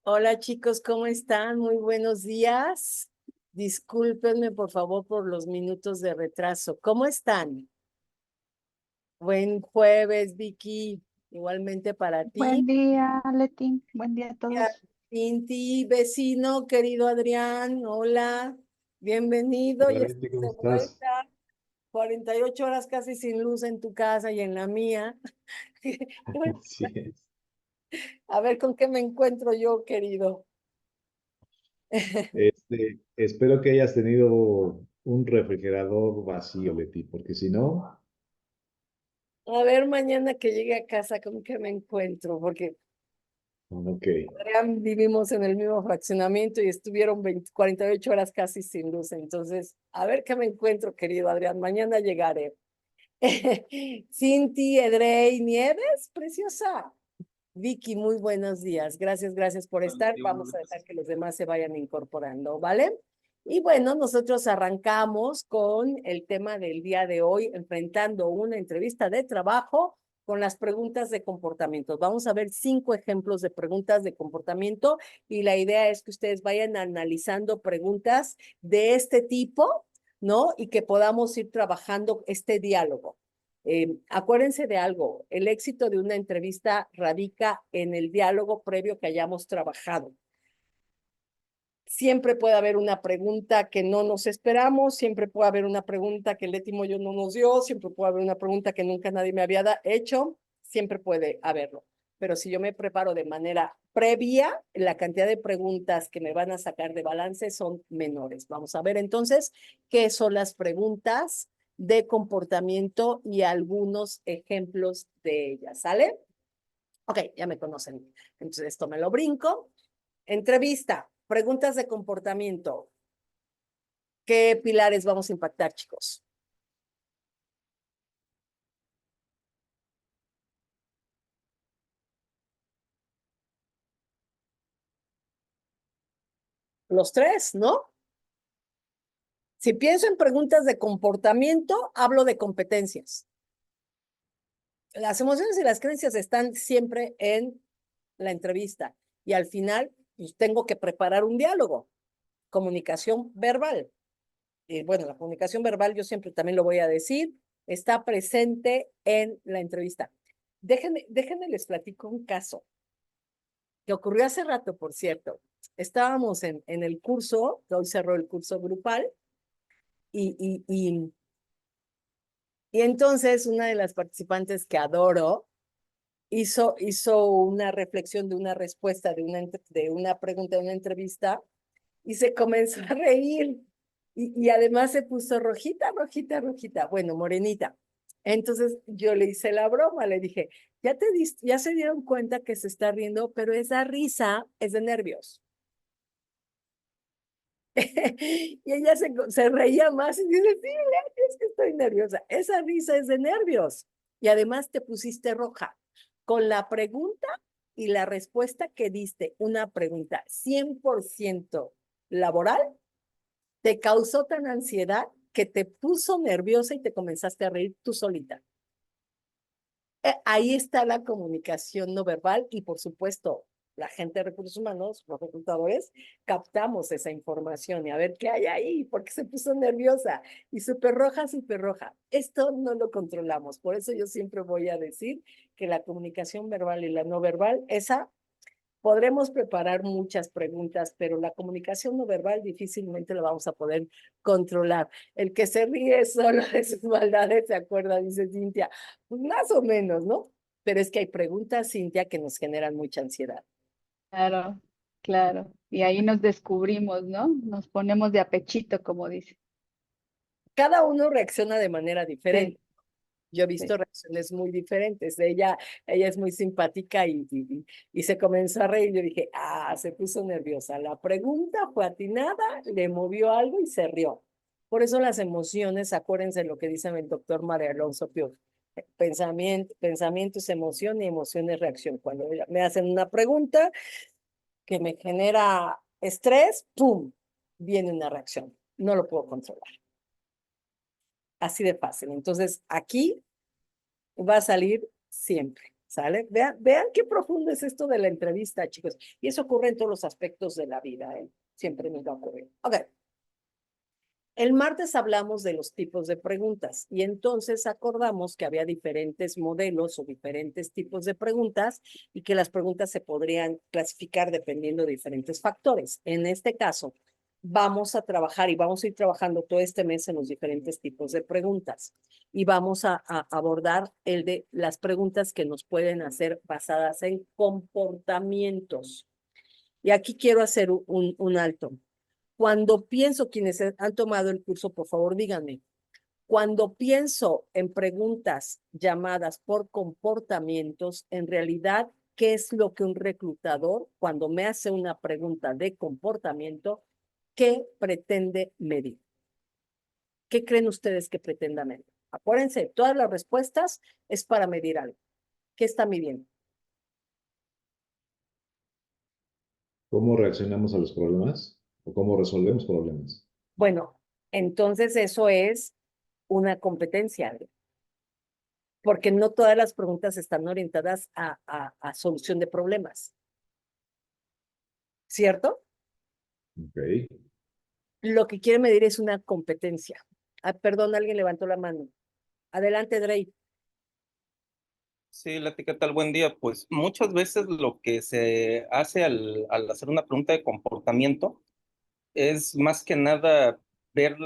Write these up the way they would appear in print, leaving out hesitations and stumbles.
Hola chicos, ¿cómo están? Muy buenos días. Discúlpenme por favor por los minutos de retraso. ¿Cómo están? Buen jueves, Vicky. Igualmente para Buen ti. día, Leti. Buen día a Ya, todos. Cinti, vecino, querido Adrián. Hola, bienvenido. Hola Ya Leti, estás ¿cómo de estás? vuelta. 48 horas casi sin luz en tu casa y en la mía. Bueno, Así es. a ver con qué me encuentro yo, querido. Espero que hayas tenido un refrigerador vacío, Leti, porque si no, A ver mañana que llegue a casa con qué me encuentro, porque ok. Adrián, vivimos en el mismo fraccionamiento y estuvieron 48 horas casi sin luz. Entonces, a ver qué me encuentro, querido Adrián. Mañana llegaré. Cinti, Edrey, Nieves, preciosa. Vicky, muy buenos días. Gracias por estar. Vamos a dejar que los demás se vayan incorporando, ¿vale? Y bueno, nosotros arrancamos con el tema del día de hoy, enfrentando una entrevista de trabajo con las preguntas de comportamiento. Vamos a ver 5 ejemplos de preguntas de comportamiento y la idea es que ustedes vayan analizando preguntas de este tipo, ¿no? Y que podamos ir trabajando este diálogo. Acuérdense de algo, el éxito de una entrevista radica en el diálogo previo que hayamos trabajado. Siempre puede haber una pregunta que no nos esperamos, siempre puede haber una pregunta que Leti Moyo no nos dio, siempre puede haber una pregunta que nunca nadie me había hecho, siempre puede haberlo. Pero si yo me preparo de manera previa, la cantidad de preguntas que me van a sacar de balance son menores. Vamos a ver entonces qué son las preguntas de comportamiento y algunos ejemplos de ellas, ¿sale? Ok, ya me conocen. Entonces esto me lo brinco. Entrevista, preguntas de comportamiento. ¿Qué pilares vamos a impactar, chicos? Los tres, ¿no? Si pienso en preguntas de comportamiento, hablo de competencias. Las emociones y las creencias están siempre en la entrevista y al final pues, tengo que preparar un diálogo, comunicación verbal. Y bueno, la comunicación verbal, yo siempre también lo voy a decir, está presente en la entrevista. Déjenme les platico un caso que ocurrió hace rato, por cierto. Estábamos en el curso, que hoy cerró el curso grupal, y, y, y, y entonces una de las participantes que adoro hizo una reflexión de una respuesta, de una pregunta, de una entrevista, y se comenzó a reír. Y además se puso rojita, bueno, morenita. Entonces yo le hice la broma, le dije, ya se dieron cuenta que se está riendo, pero esa risa es de nervios. Y ella se reía más y dice, sí, Leti, es que estoy nerviosa. Esa risa es de nervios. Y además te pusiste roja. Con la pregunta y la respuesta que diste, una pregunta 100% laboral, te causó tan ansiedad que te puso nerviosa y te comenzaste a reír tú solita. Ahí está la comunicación no verbal y por supuesto la gente de recursos humanos, los reclutadores, captamos esa información y a ver qué hay ahí, porque se puso nerviosa y súper roja, súper roja. Esto no lo controlamos, por eso yo siempre voy a decir que la comunicación verbal y la no verbal, esa podremos preparar muchas preguntas, pero la comunicación no verbal difícilmente la vamos a poder controlar. El que se ríe solo de sus maldades, ¿se acuerda? Dice Cintia. Pues más o menos, ¿no? Pero es que hay preguntas, Cintia, que nos generan mucha ansiedad. Claro, claro. Y ahí nos descubrimos, ¿no? Nos ponemos de apechito, como dice. Cada uno reacciona de manera Sí, diferente. Yo he sí. visto reacciones muy diferentes. Ella es muy simpática y se comenzó a reír. Yo dije, se puso nerviosa. La pregunta fue atinada, le movió algo y se rió. Por eso las emociones, acuérdense lo que dice el doctor María Alonso Pior. Pensamiento es emoción y emoción es reacción. Cuando me hacen una pregunta que me genera estrés, ¡pum! Viene una reacción. No lo puedo controlar. Así de fácil. Entonces, aquí va a salir siempre. ¿Sale? Vean qué profundo es esto de la entrevista, chicos. Y eso ocurre en todos los aspectos de la vida, ¿eh? Siempre nos va a ocurrir. Ok. El martes hablamos de los tipos de preguntas y entonces acordamos que había diferentes modelos o diferentes tipos de preguntas y que las preguntas se podrían clasificar dependiendo de diferentes factores. En este caso, vamos a trabajar y vamos a ir trabajando todo este mes en los diferentes tipos de preguntas y vamos a abordar el de las preguntas que nos pueden hacer basadas en comportamientos. Y aquí quiero hacer un alto. Cuando pienso, quienes han tomado el curso, por favor, díganme, cuando pienso en preguntas llamadas por comportamientos, en realidad, ¿qué es lo que un reclutador, cuando me hace una pregunta de comportamiento, qué pretende medir? ¿Qué creen ustedes que pretenda medir? Acuérdense, todas las respuestas es para medir algo. ¿Qué está midiendo? ¿Cómo reaccionamos a los problemas? ¿O cómo resolvemos problemas? Bueno, entonces eso es una competencia, porque no todas las preguntas están orientadas a solución de problemas. ¿Cierto? Ok. Lo que quiere medir es una competencia. Ah, perdón, alguien levantó la mano. Adelante, Drey. Sí, Leti, ¿qué tal? Buen día. Pues muchas veces lo que se hace al hacer una pregunta de comportamiento es más que nada ver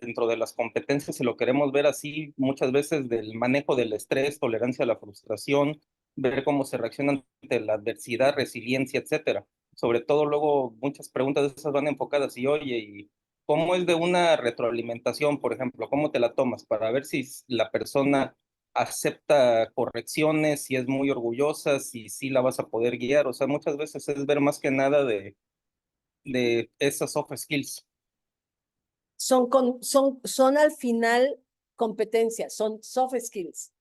dentro de las competencias, si lo queremos ver así, muchas veces del manejo del estrés, tolerancia a la frustración, ver cómo se reaccionan ante la adversidad, resiliencia, etcétera. Sobre todo luego muchas preguntas de esas van enfocadas y oye, ¿y cómo es de una retroalimentación, por ejemplo? ¿Cómo te la tomas? Para ver si la persona acepta correcciones, si es muy orgullosa, si sí la vas a poder guiar. O sea, muchas veces es ver más que nada de esas soft skills. Son al final competencias, son soft skills.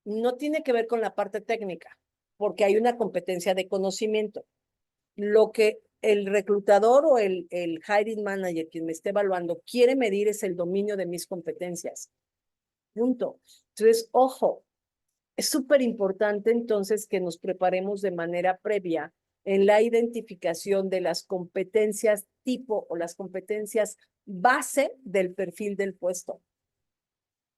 No tiene que ver con la parte técnica, porque hay una competencia de conocimiento. Lo que el reclutador o el hiring manager, quien me esté evaluando, quiere medir es el dominio de mis competencias. Punto. Entonces, ojo, es súper importante entonces que nos preparemos de manera previa en la identificación de las competencias tipo o las competencias base del perfil del puesto.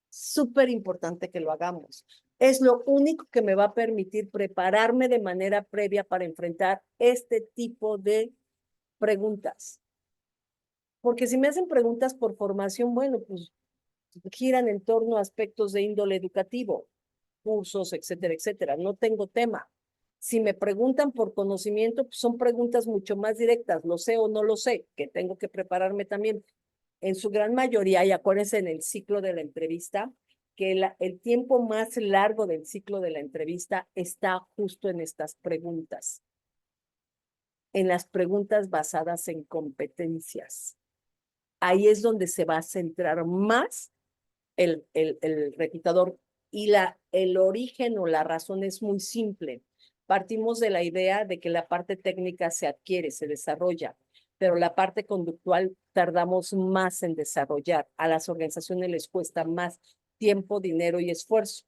Súper importante que lo hagamos. Es lo único que me va a permitir prepararme de manera previa para enfrentar este tipo de preguntas. Porque si me hacen preguntas por formación, bueno, pues giran en torno a aspectos de índole educativo, cursos, etcétera, etcétera. No tengo tema. Si me preguntan por conocimiento, pues son preguntas mucho más directas, lo sé o no lo sé, que tengo que prepararme también. En su gran mayoría, y acuérdense en el ciclo de la entrevista, que el tiempo más largo del ciclo de la entrevista está justo en estas preguntas, en las preguntas basadas en competencias. Ahí es donde se va a centrar más el reclutador. Y el origen o la razón es muy simple. Partimos de la idea de que la parte técnica se adquiere, se desarrolla, pero la parte conductual tardamos más en desarrollar. A las organizaciones les cuesta más tiempo, dinero y esfuerzo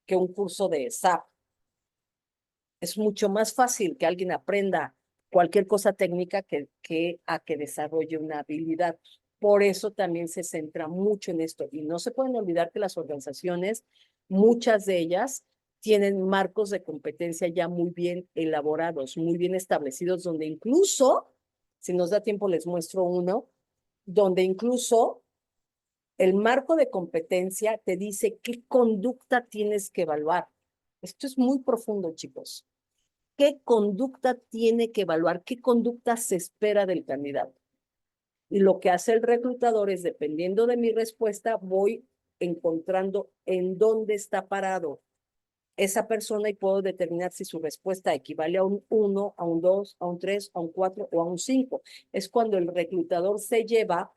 que un curso de SAP. Es mucho más fácil que alguien aprenda cualquier cosa técnica que a que desarrolle una habilidad. Por eso también se centra mucho en esto. Y no se pueden olvidar que las organizaciones, muchas de ellas, tienen marcos de competencia ya muy bien elaborados, muy bien establecidos, donde incluso, si nos da tiempo les muestro uno, donde incluso el marco de competencia te dice qué conducta tienes que evaluar. Esto es muy profundo, chicos. ¿Qué conducta tiene que evaluar? ¿Qué conducta se espera del candidato? Y lo que hace el reclutador es, dependiendo de mi respuesta, voy encontrando en dónde está parado esa persona y puedo determinar si su respuesta equivale a un 1, a un 2, a un 3, a un 4 o a un 5. Es cuando el reclutador se lleva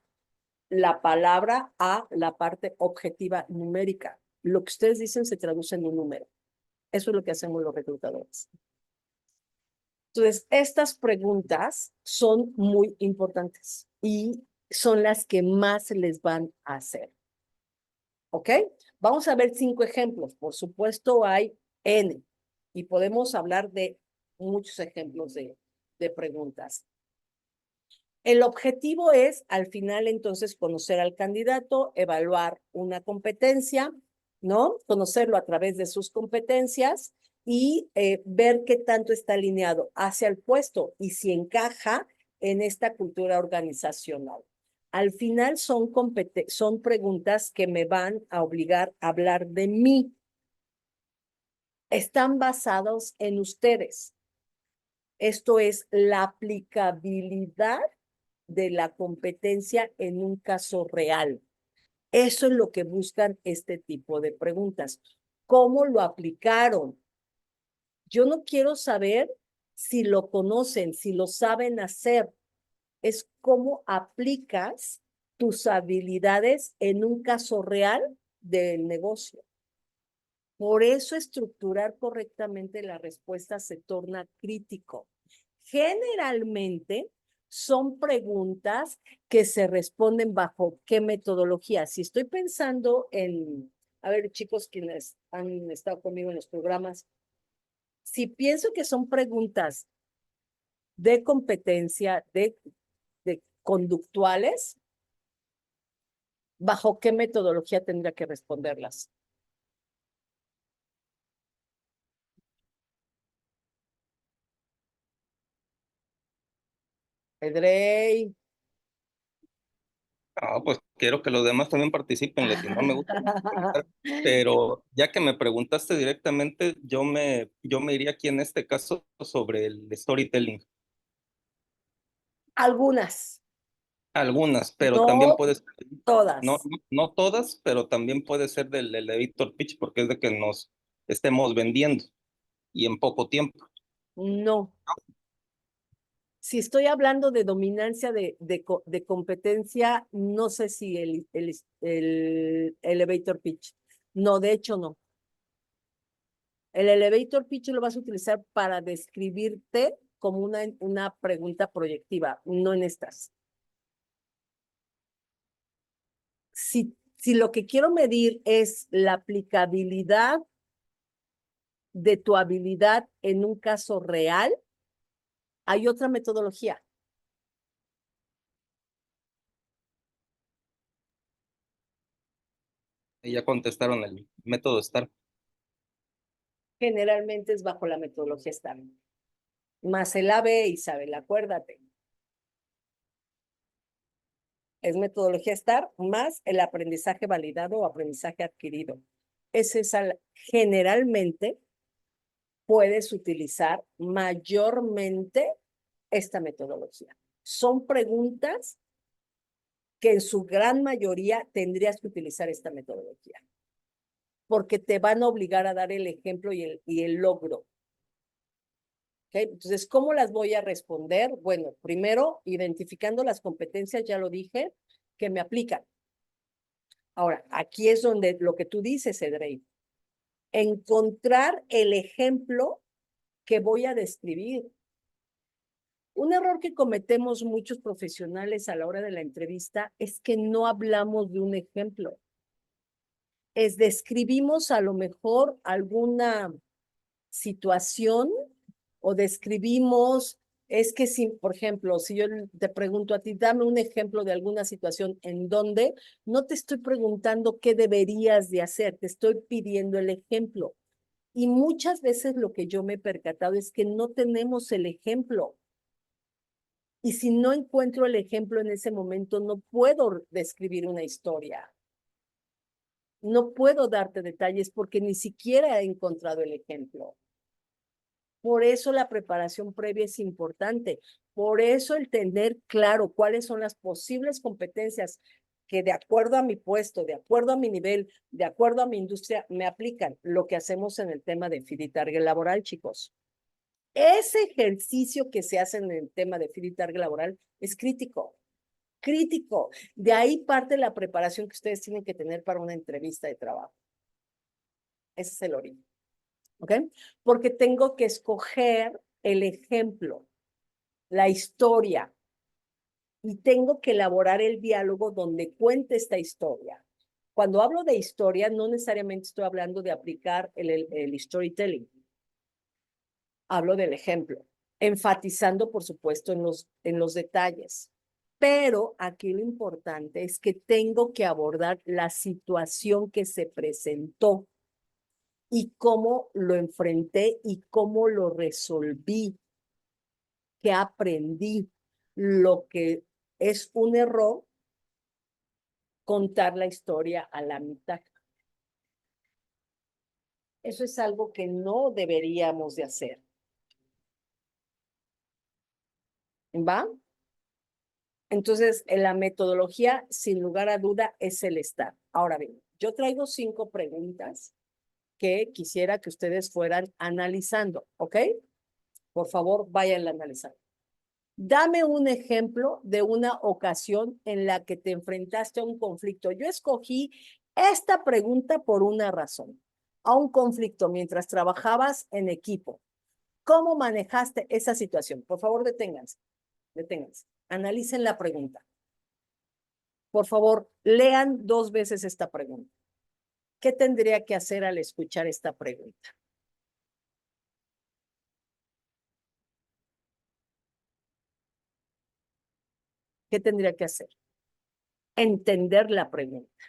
la palabra a la parte objetiva numérica. Lo que ustedes dicen se traduce en un número. Eso es lo que hacemos los reclutadores. Entonces, estas preguntas son muy importantes y son las que más les van a hacer. ¿Ok? Vamos a ver 5 ejemplos. Por supuesto, hay N y podemos hablar de muchos ejemplos de preguntas. El objetivo es, al final, entonces, conocer al candidato, evaluar una competencia, ¿no? Conocerlo a través de sus competencias y ver qué tanto está alineado hacia el puesto y si encaja en esta cultura organizacional. Al final son preguntas que me van a obligar a hablar de mí. Están basados en ustedes. Esto es la aplicabilidad de la competencia en un caso real. Eso es lo que buscan este tipo de preguntas. ¿Cómo lo aplicaron? Yo no quiero saber si lo conocen, si lo saben hacer. Es cómo aplicas tus habilidades en un caso real del negocio. Por eso estructurar correctamente la respuesta se torna crítico. Generalmente son preguntas que se responden bajo qué metodología. Si estoy pensando en, a ver, chicos, quienes han estado conmigo en los programas, si pienso que son preguntas de competencia, de conductuales, ¿bajo qué metodología tendría que responderlas? Edrey. Ah, pues quiero que los demás también participen, si no me gusta. Pero ya que me preguntaste directamente, yo me iría aquí en este caso sobre el storytelling. Algunas, Algunas, pero también no puede ser, no, todas. no todas, pero también puede ser del elevator pitch, porque es de que nos estemos vendiendo y en poco tiempo. No. Si estoy hablando de dominancia de competencia, no sé si el elevator pitch. No, de hecho no. El elevator pitch lo vas a utilizar para describirte como una pregunta proyectiva, no en estas. Si lo que quiero medir es la aplicabilidad de tu habilidad en un caso real, hay otra metodología. Y ya contestaron el método STAR. Generalmente es bajo la metodología STAR. Más el AB, Isabel, acuérdate. Es metodología STAR más el aprendizaje validado o aprendizaje adquirido. Generalmente puedes utilizar mayormente esta metodología. Son preguntas que en su gran mayoría tendrías que utilizar esta metodología, porque te van a obligar a dar el ejemplo y el logro. ¿Okay? Entonces, ¿cómo las voy a responder? Bueno, primero, identificando las competencias, ya lo dije, que me aplican. Ahora, aquí es donde lo que tú dices, Edrey, encontrar el ejemplo que voy a describir. Un error que cometemos muchos profesionales a la hora de la entrevista es que no hablamos de un ejemplo. Describimos a lo mejor alguna situación o describimos, es que si, por ejemplo, si yo te pregunto a ti, dame un ejemplo de alguna situación en donde no te estoy preguntando qué deberías de hacer, te estoy pidiendo el ejemplo. Y muchas veces lo que yo me he percatado es que no tenemos el ejemplo. Y si no encuentro el ejemplo en ese momento, no puedo describir una historia. No puedo darte detalles porque ni siquiera he encontrado el ejemplo. Por eso la preparación previa es importante. Por eso el tener claro cuáles son las posibles competencias que de acuerdo a mi puesto, de acuerdo a mi nivel, de acuerdo a mi industria, me aplican. Lo que hacemos en el tema de feed y target laboral, chicos. Ese ejercicio que se hace en el tema de feed y target laboral es crítico. Crítico. De ahí parte la preparación que ustedes tienen que tener para una entrevista de trabajo. Ese es el origen. ¿Ok? Porque tengo que escoger el ejemplo, la historia, y tengo que elaborar el diálogo donde cuente esta historia. Cuando hablo de historia, no necesariamente estoy hablando de aplicar el storytelling. Hablo del ejemplo, enfatizando, por supuesto, en los detalles. Pero aquí lo importante es que tengo que abordar la situación que se presentó y cómo lo enfrenté y cómo lo resolví, qué aprendí. Lo que es un error, contar la historia a la mitad. Eso es algo que no deberíamos de hacer. ¿Va? Entonces, en la metodología, sin lugar a duda, es el estar. Ahora bien, yo traigo 5 preguntas que quisiera que ustedes fueran analizando, ¿ok? Por favor, vayan analizando. Dame un ejemplo de una ocasión en la que te enfrentaste a un conflicto. Yo escogí esta pregunta por una razón. A un conflicto mientras trabajabas en equipo. ¿Cómo manejaste esa situación? Por favor, deténganse. Deténganse. Analicen la pregunta. Por favor, lean 2 veces esta pregunta. ¿Qué tendría que hacer al escuchar esta pregunta? ¿Qué tendría que hacer? Entender la pregunta.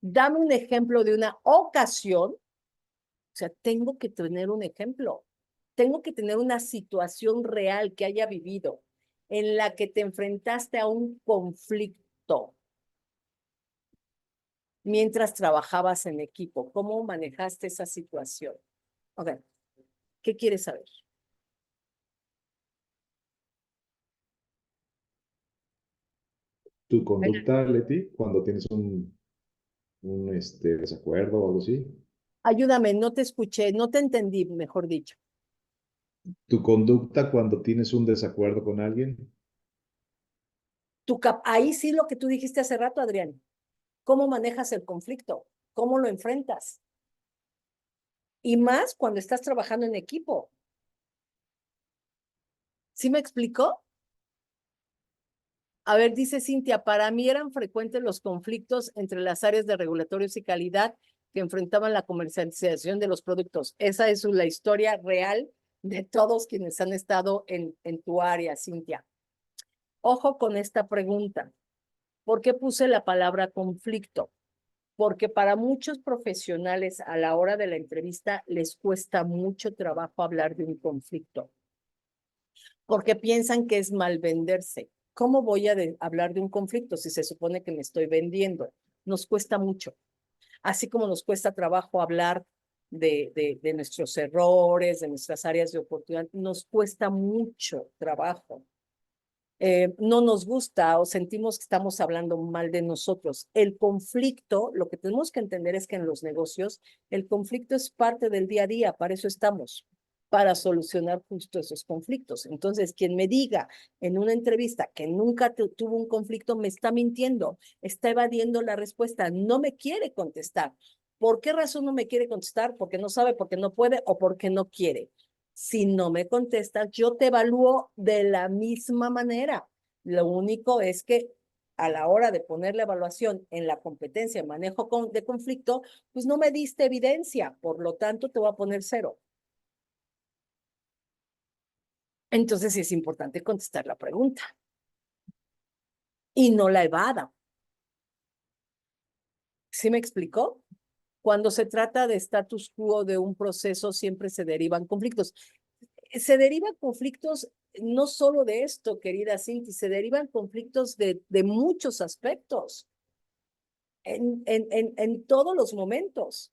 Dame un ejemplo de una ocasión. O sea, tengo que tener un ejemplo. Tengo que tener una situación real que haya vivido en la que te enfrentaste a un conflicto mientras trabajabas en equipo. ¿Cómo manejaste esa situación? Ok, ¿qué quieres saber? Tu conducta, Leti, cuando tienes un desacuerdo o algo así. Ayúdame, no te escuché, no te entendí, mejor dicho. Tu conducta cuando tienes un desacuerdo con alguien. Ahí sí lo que tú dijiste hace rato, Adrián. ¿Cómo manejas el conflicto? ¿Cómo lo enfrentas? Y más cuando estás trabajando en equipo. ¿Sí me explicó? A ver, dice Cintia, para mí eran frecuentes los conflictos entre las áreas de regulatorios y calidad que enfrentaban la comercialización de los productos. Esa es la historia real de todos quienes han estado en tu área, Cintia. Ojo con esta pregunta. ¿Por qué puse la palabra conflicto? Porque para muchos profesionales a la hora de la entrevista les cuesta mucho trabajo hablar de un conflicto, porque piensan que es mal venderse. ¿Cómo voy a hablar de un conflicto si se supone que me estoy vendiendo? Nos cuesta mucho, así como nos cuesta trabajo hablar de nuestros errores, de nuestras áreas de oportunidad, nos cuesta mucho trabajo. No nos gusta o sentimos que estamos hablando mal de nosotros. El conflicto, lo que tenemos que entender es que en los negocios, el conflicto es parte del día a día, para eso estamos, para solucionar justo esos conflictos. Entonces, quien me diga en una entrevista que nunca tuvo un conflicto, me está mintiendo, está evadiendo la respuesta, no me quiere contestar. ¿Por qué razón no me quiere contestar? Porque no sabe, porque no puede o porque no quiere. Si no me contestas, yo te evalúo de la misma manera. Lo único es que a la hora de poner la evaluación en la competencia de manejo de conflicto, pues no me diste evidencia, por lo tanto te voy a poner 0. Entonces sí es importante contestar la pregunta y no la evada. ¿Sí me explicó? Cuando se trata de status quo de un proceso, siempre se derivan conflictos. Se derivan conflictos no solo de esto, querida Cinti, se derivan conflictos de muchos aspectos, en todos los momentos.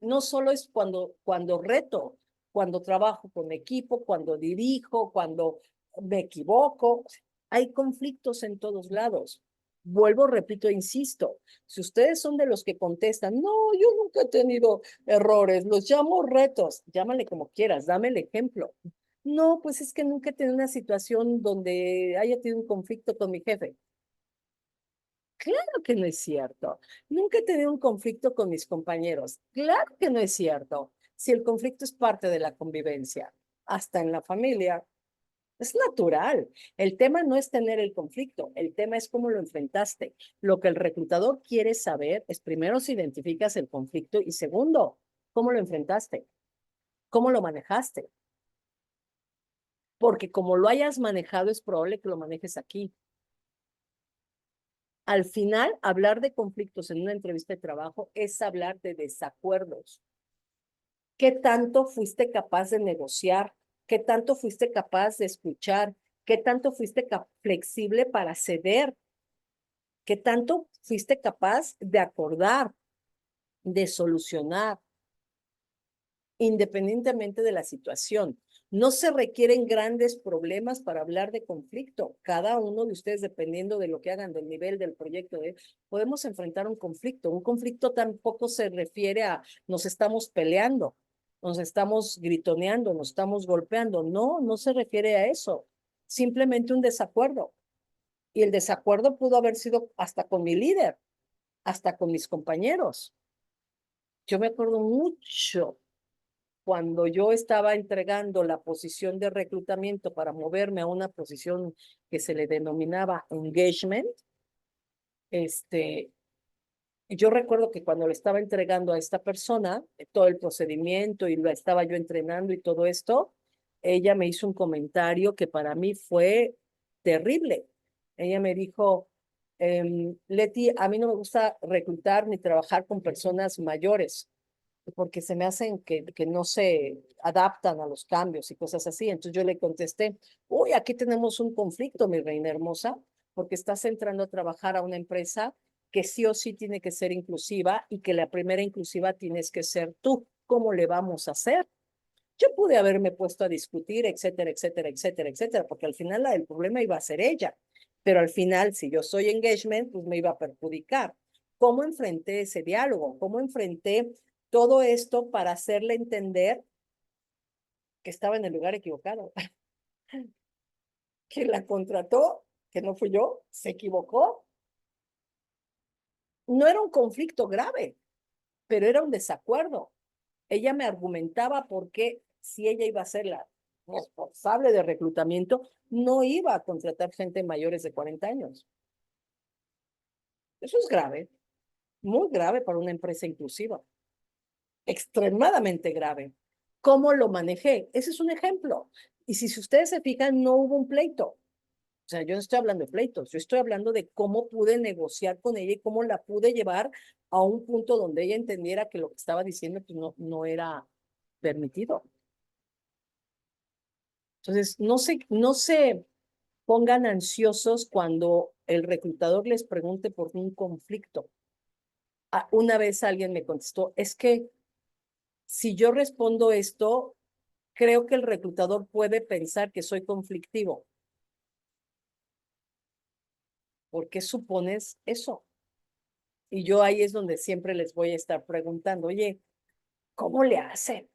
No solo es cuando reto, cuando trabajo con equipo, cuando dirijo, cuando me equivoco. Hay conflictos en todos lados. Vuelvo, repito, insisto, si ustedes son de los que contestan, no, yo nunca he tenido errores, los llamo retos, llámale como quieras, dame el ejemplo. No, pues es que nunca he tenido una situación donde haya tenido un conflicto con mi jefe. Claro que no es cierto. Nunca he tenido un conflicto con mis compañeros. Claro que no es cierto. Si el conflicto es parte de la convivencia, hasta en la familia. Es natural. El tema no es tener el conflicto, el tema es cómo lo enfrentaste. Lo que el reclutador quiere saber es primero si identificas el conflicto y segundo, cómo lo enfrentaste, cómo lo manejaste. Porque como lo hayas manejado es probable que lo manejes aquí. Al final, hablar de conflictos en una entrevista de trabajo es hablar de desacuerdos. ¿Qué tanto fuiste capaz de negociar? ¿Qué tanto fuiste capaz de escuchar? ¿Qué tanto fuiste flexible para ceder? ¿Qué tanto fuiste capaz de acordar, de solucionar, independientemente de la situación? No se requieren grandes problemas para hablar de conflicto. Cada uno de ustedes, dependiendo de lo que hagan, del nivel del proyecto, podemos enfrentar un conflicto. Un conflicto tampoco se refiere a nos estamos peleando, nos estamos gritoneando, nos estamos golpeando. No, no se refiere a eso. Simplemente un desacuerdo. Y el desacuerdo pudo haber sido hasta con mi líder, hasta con mis compañeros. Yo me acuerdo mucho cuando yo estaba entregando la posición de reclutamiento para moverme a una posición que se le denominaba engagement, yo recuerdo que cuando le estaba entregando a esta persona todo el procedimiento y la estaba yo entrenando y todo esto, ella me hizo un comentario que para mí fue terrible. Ella me dijo, Leti, a mí no me gusta reclutar ni trabajar con personas mayores porque se me hacen que no se adaptan a los cambios y cosas así. Entonces yo le contesté, uy, aquí tenemos un conflicto, mi reina hermosa, porque estás entrando a trabajar a una empresa que sí o sí tiene que ser inclusiva y que la primera inclusiva tienes que ser tú. ¿Cómo le vamos a hacer? Yo pude haberme puesto a discutir, etcétera, etcétera, etcétera, etcétera, porque al final el problema iba a ser ella. Pero al final, si yo soy engagement, pues me iba a perjudicar. ¿Cómo enfrenté ese diálogo? ¿Cómo enfrenté todo esto para hacerle entender que estaba en el lugar equivocado? Que la contrató, que no fui yo, se equivocó. No era un conflicto grave, pero era un desacuerdo. Ella me argumentaba por qué si ella iba a ser la responsable de reclutamiento, no iba a contratar gente mayores de 40 años. Eso es grave, muy grave para una empresa inclusiva, extremadamente grave. ¿Cómo lo manejé? Ese es un ejemplo. Y si ustedes se fijan, no hubo un pleito. O sea, yo no estoy hablando de pleitos, yo estoy hablando de cómo pude negociar con ella y cómo la pude llevar a un punto donde ella entendiera que lo que estaba diciendo pues no era permitido. Entonces, no se pongan ansiosos cuando el reclutador les pregunte por un conflicto. Una vez alguien me contestó, es que si yo respondo esto, creo que el reclutador puede pensar que soy conflictivo. ¿Por qué supones eso? Y yo ahí es donde siempre les voy a estar preguntando, oye, ¿cómo le hacen?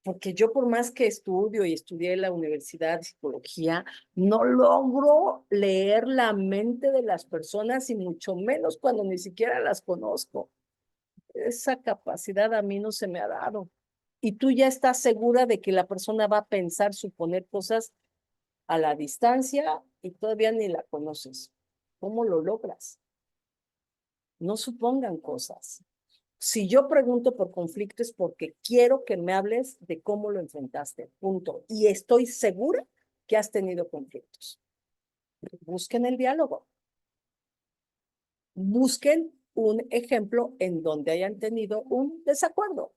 Porque yo por más que estudio y estudié en la universidad de psicología, no logro leer la mente de las personas y mucho menos cuando ni siquiera las conozco. Esa capacidad a mí no se me ha dado. Y tú ya estás segura de que la persona va a pensar, suponer cosas a la distancia y todavía ni la conoces. ¿Cómo lo logras? No supongan cosas. Si yo pregunto por conflicto es porque quiero que me hables de cómo lo enfrentaste, punto. Y estoy segura que has tenido conflictos. Busquen el diálogo. Busquen un ejemplo en donde hayan tenido un desacuerdo.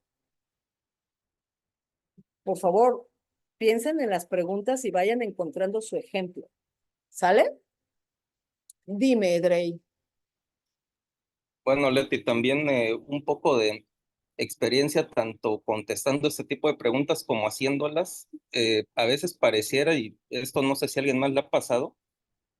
Por favor, piensen en las preguntas y vayan encontrando su ejemplo. ¿Sale? Dime, Drey. Bueno, Leti, también un poco de experiencia tanto contestando este tipo de preguntas como haciéndolas. A veces pareciera, y esto no sé si a alguien más le ha pasado,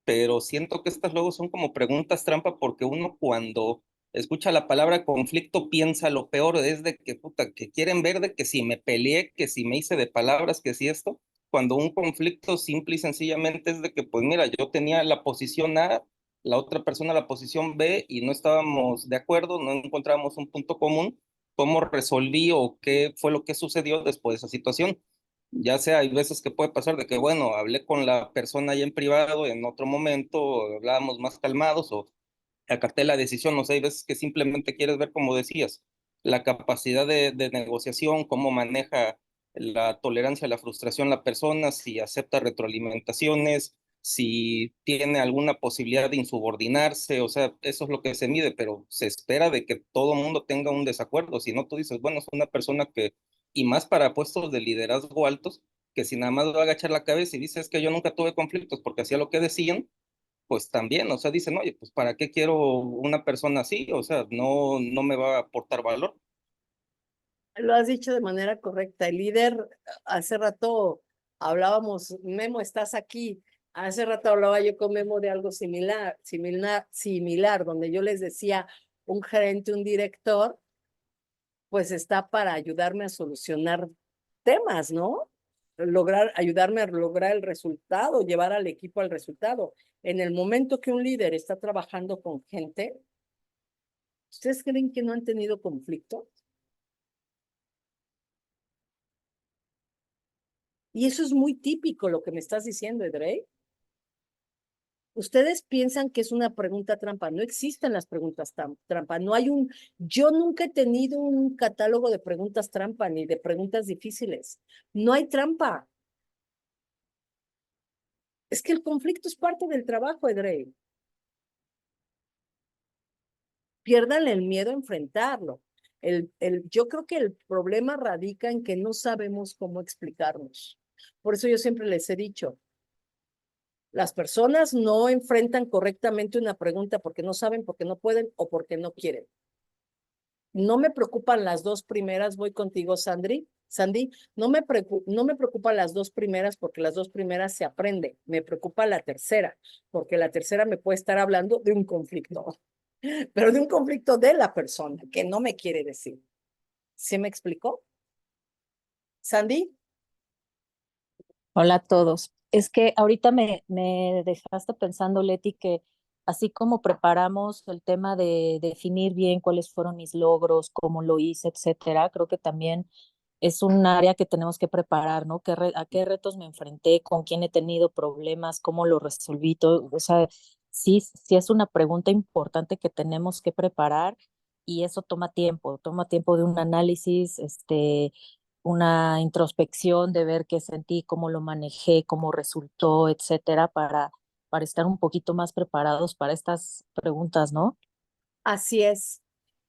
pero siento que estas luego son como preguntas trampa porque uno cuando escucha la palabra conflicto piensa lo peor, es de que puta, que quieren ver de que si me peleé, que si me hice de palabras, que si esto, cuando un conflicto simple y sencillamente es de que pues mira, yo tenía la posición A, la otra persona la posición B y no estábamos de acuerdo, no encontrábamos un punto común, ¿cómo resolví o qué fue lo que sucedió después de esa situación? Ya sea, hay veces que puede pasar de que, bueno, hablé con la persona ahí en privado, en otro momento hablábamos más calmados o acaté la decisión, o sea, hay veces que simplemente quieres ver, como decías, la capacidad de negociación, cómo maneja la tolerancia a la frustración la persona, si acepta retroalimentaciones, si tiene alguna posibilidad de insubordinarse, o sea, eso es lo que se mide, pero se espera de que todo mundo tenga un desacuerdo, si no tú dices, bueno, es una persona que, y más para puestos de liderazgo altos, que si nada más va a agachar la cabeza y dice, es que yo nunca tuve conflictos porque hacía lo que decían, pues también, o sea, dicen, oye, pues ¿para qué quiero una persona así? O sea, no me va a aportar valor. Lo has dicho de manera correcta. El líder, hace rato hablábamos, Memo, estás aquí. Hace rato hablaba yo con Memo de algo similar, donde yo les decía, un gerente, un director, pues está para ayudarme a solucionar temas, ¿no? Ayudarme a lograr el resultado, llevar al equipo al resultado. En el momento que un líder está trabajando con gente, ¿ustedes creen que no han tenido conflicto? Y eso es muy típico lo que me estás diciendo, Edrey. Ustedes piensan que es una pregunta trampa. No existen las preguntas trampa. No hay yo nunca he tenido un catálogo de preguntas trampa ni de preguntas difíciles. No hay trampa. Es que el conflicto es parte del trabajo, Edrey. Piérdanle el miedo a enfrentarlo. Yo creo que el problema radica en que no sabemos cómo explicarnos. Por eso yo siempre les he dicho, las personas no enfrentan correctamente una pregunta porque no saben, porque no pueden o porque no quieren. No me preocupan las dos primeras, voy contigo, Sandy, no me preocupan las dos primeras porque las dos primeras se aprende. Me preocupa la tercera, porque la tercera me puede estar hablando de un conflicto, pero de un conflicto de la persona, que no me quiere decir. ¿Sí me explicó? Sandy, Hola a todos. Es que ahorita me dejaste pensando, Leti, que así como preparamos el tema de definir bien cuáles fueron mis logros, cómo lo hice, etcétera, creo que también es un área que tenemos que preparar, ¿no? ¿A qué retos me enfrenté? ¿Con quién he tenido problemas? ¿Cómo lo resolví? Todo, o sea, sí es una pregunta importante que tenemos que preparar y eso toma tiempo de un análisis, una introspección de ver qué sentí, cómo lo manejé, cómo resultó, etcétera, para estar un poquito más preparados para estas preguntas, ¿no? así es,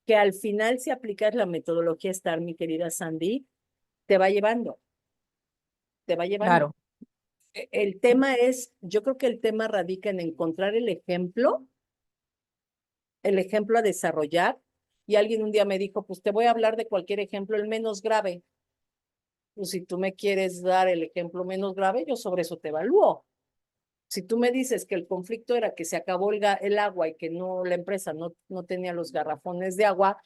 que al final si aplicas la metodología STAR, mi querida Sandy, te va llevando, te va llevando. Claro. El tema es, yo creo que el tema radica en encontrar el ejemplo a desarrollar. Y alguien un día me dijo, pues te voy a hablar de cualquier ejemplo, el menos grave. Pues si tú me quieres dar el ejemplo menos grave, yo sobre eso te evalúo. Si tú me dices que el conflicto era que se acabó el agua y que no la empresa no tenía los garrafones de agua,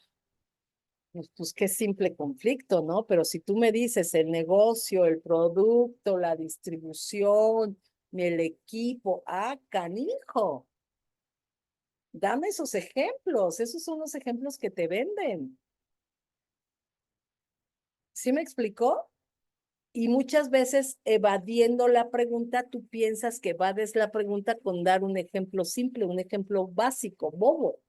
pues qué simple conflicto, ¿no? Pero si tú me dices el negocio, el producto, la distribución, el equipo, canijo, dame esos ejemplos, esos son los ejemplos que te venden. ¿Sí me explicó? Y muchas veces evadiendo la pregunta, tú piensas que evades la pregunta con dar un ejemplo simple, un ejemplo básico, bobo,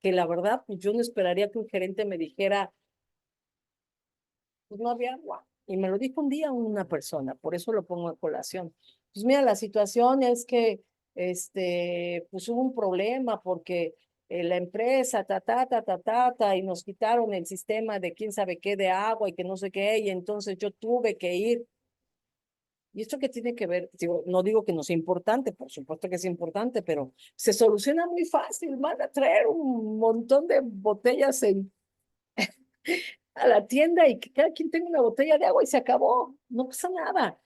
que la verdad, pues yo no esperaría que un gerente me dijera, pues no había agua. Y me lo dijo un día una persona, por eso lo pongo a colación. Pues mira, la situación es que, pues hubo un problema porque la empresa, y nos quitaron el sistema de quién sabe qué de agua y que no sé qué, y entonces yo tuve que ir. ¿Y esto qué tiene que ver? Digo, no digo que no sea importante, por supuesto que es importante, pero se soluciona muy fácil. Van a traer un montón de botellas a la tienda y que cada quien tenga una botella de agua y se acabó. No pasa nada.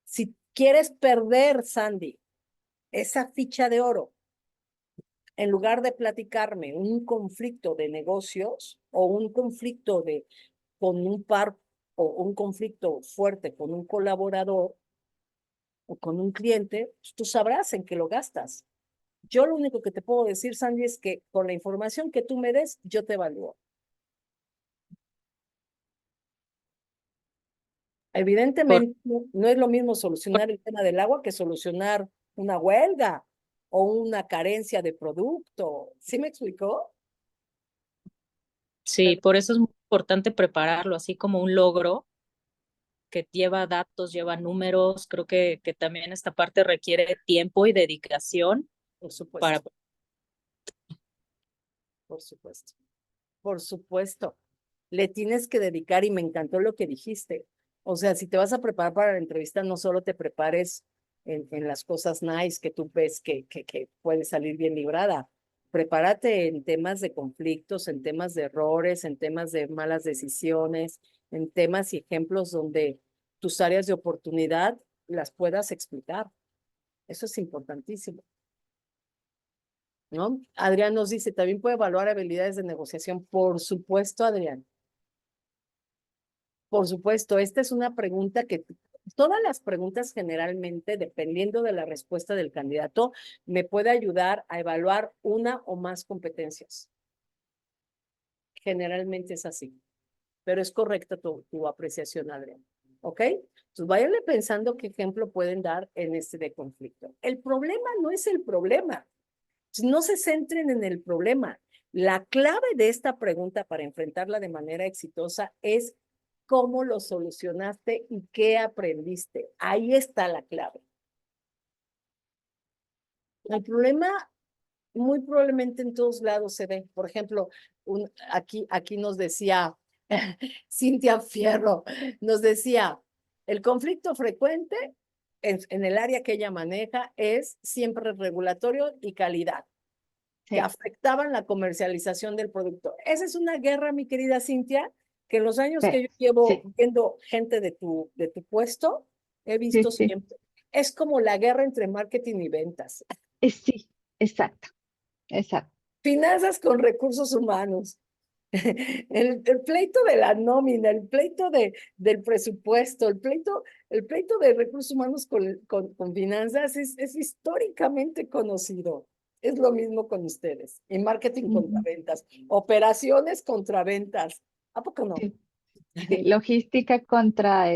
Si quieres perder, Sandy, esa ficha de oro, en lugar de platicarme un conflicto de negocios o un conflicto con un par o un conflicto fuerte con un colaborador o con un cliente, pues tú sabrás en qué lo gastas. Yo lo único que te puedo decir, Sandy, es que con la información que tú me des, yo te evalúo. Evidentemente, no es lo mismo solucionar el tema del agua que solucionar una huelga o una carencia de producto. ¿Sí me explicó? Sí, por eso es muy importante prepararlo, así como un logro que lleva datos, lleva números. Creo que también esta parte requiere tiempo y dedicación Por supuesto, para... por supuesto, por supuesto. Le tienes que dedicar y me encantó lo que dijiste. O sea, si te vas a preparar para la entrevista, no solo te prepares en las cosas nice que tú ves que puedes salir bien librada. Prepárate en temas de conflictos, en temas de errores, en temas de malas decisiones, en temas y ejemplos donde tus áreas de oportunidad las puedas explicar. Eso es importantísimo, ¿no? Adrián nos dice, también puede evaluar habilidades de negociación. Por supuesto, Adrián. Por supuesto, esta es una pregunta que todas las preguntas generalmente, dependiendo de la respuesta del candidato, me puede ayudar a evaluar una o más competencias. Generalmente es así, pero es correcta tu apreciación, Adrián. ¿Ok? Entonces, váyanle pensando qué ejemplo pueden dar en este de conflicto. El problema no es el problema. No se centren en el problema. La clave de esta pregunta para enfrentarla de manera exitosa es cómo lo solucionaste y qué aprendiste. Ahí está la clave. El problema muy probablemente en todos lados se ve. Por ejemplo, aquí nos decía Cintia Fierro, nos decía, el conflicto frecuente en el área que ella maneja es siempre regulatorio y calidad, que Sí, afectaban la comercialización del producto. Esa es una guerra, mi querida Cintia, que en los años que yo llevo sí, viendo gente de tu puesto, he sí, visto sí, siempre. Es como la guerra entre marketing y ventas. sí, exacto, exacto. Finanzas con recursos humanos. El pleito de la nómina, el pleito del presupuesto, el pleito de recursos humanos con finanzas es históricamente conocido. Es lo mismo con ustedes. Y marketing contra Ujú, ventas, operaciones contra ventas. ¿A poco no? sí, sí, logística contra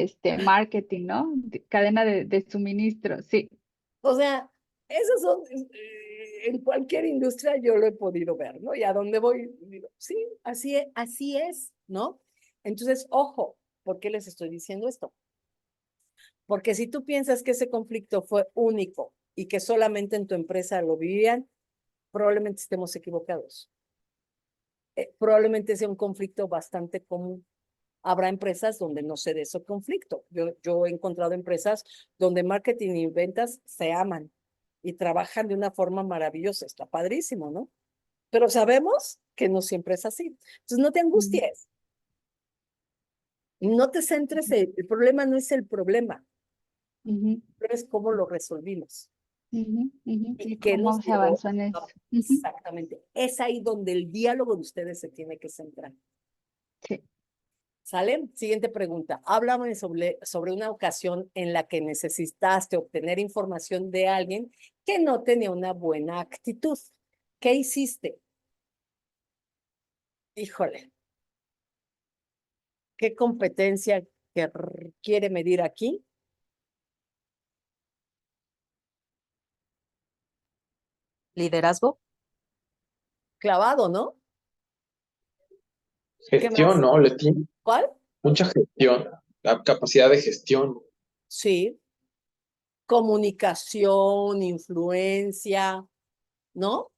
marketing, ¿no? Cadena de suministro, sí. O sea, esos son, en cualquier industria yo lo he podido ver, ¿no? Y a dónde voy, digo, sí, así es, ¿no? Entonces, ojo, ¿por qué les estoy diciendo esto? Porque si tú piensas que ese conflicto fue único y que solamente en tu empresa lo vivían, probablemente estemos equivocados. Probablemente sea un conflicto bastante común. Habrá empresas donde no se dé ese conflicto. Yo he encontrado empresas donde marketing y ventas se aman y trabajan de una forma maravillosa. Está padrísimo, ¿no? Pero sabemos que no siempre es así. Entonces, no te Ujú, angusties. No te centres el problema no es el problema, ujú, pero es cómo lo resolvimos. ujú, ujú. ¿Y ¿Y qué cómo nos se llevó avanzó en eso? Ujú, exactamente? Es ahí donde el diálogo de ustedes se tiene que centrar. sí. ¿Sale? Siguiente pregunta. Háblame sobre una ocasión en la que necesitaste obtener información de alguien que no tenía una buena actitud. ¿Qué hiciste? Híjole, ¿qué competencia que quiere medir aquí? Liderazgo. Clavado, ¿no? ¿Qué Gestión, más? ¿no, Leti? ¿Cuál? Mucha gestión, la capacidad de gestión. Sí, comunicación, influencia, ¿no?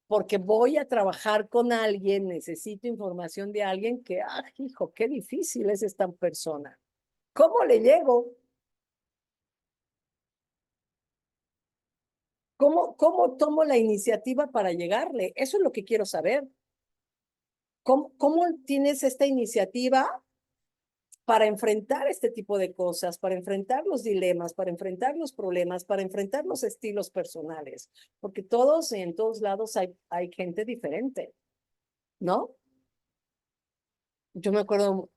Porque voy a trabajar con alguien, necesito información de alguien que, hijo, qué difícil es esta persona. ¿Cómo le llego? ¿Cómo tomo la iniciativa para llegarle? Eso es lo que quiero saber. ¿Cómo tienes esta iniciativa para enfrentar este tipo de cosas, para enfrentar los dilemas, para enfrentar los problemas, para enfrentar los estilos personales? Porque todos, en todos lados hay gente diferente, ¿no? Yo me acuerdo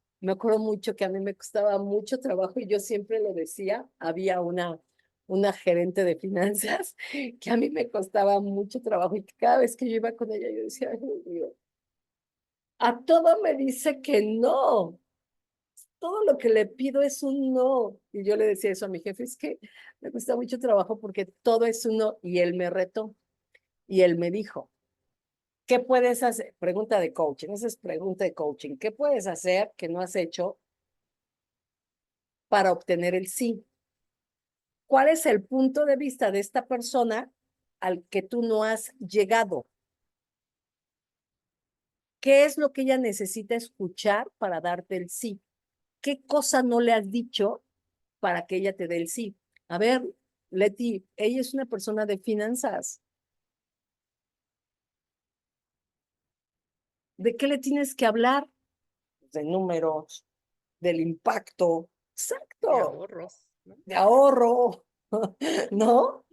mucho que a mí me costaba mucho trabajo y yo siempre lo decía, había una gerente de finanzas que a mí me costaba mucho trabajo y que cada vez que yo iba con ella yo decía, ay, Dios mío, a todo me dice que no. todo lo que le pido es un no. Y yo le decía eso a mi jefe, es que me cuesta mucho trabajo porque todo es un no. Y él me retó. Y él me dijo, ¿qué puedes hacer? Pregunta de coaching, esa es pregunta de coaching. ¿Qué puedes hacer que no has hecho para obtener el sí? ¿Cuál es el punto de vista de esta persona al que tú no has llegado? ¿Qué es lo que ella necesita escuchar para darte el sí? ¿Qué cosa no le has dicho para que ella te dé el sí? A ver, Leti, ella es una persona de finanzas. ¿De qué le tienes que hablar? De números, del impacto. Exacto. De ahorros, ¿no? De ahorro, ¿no?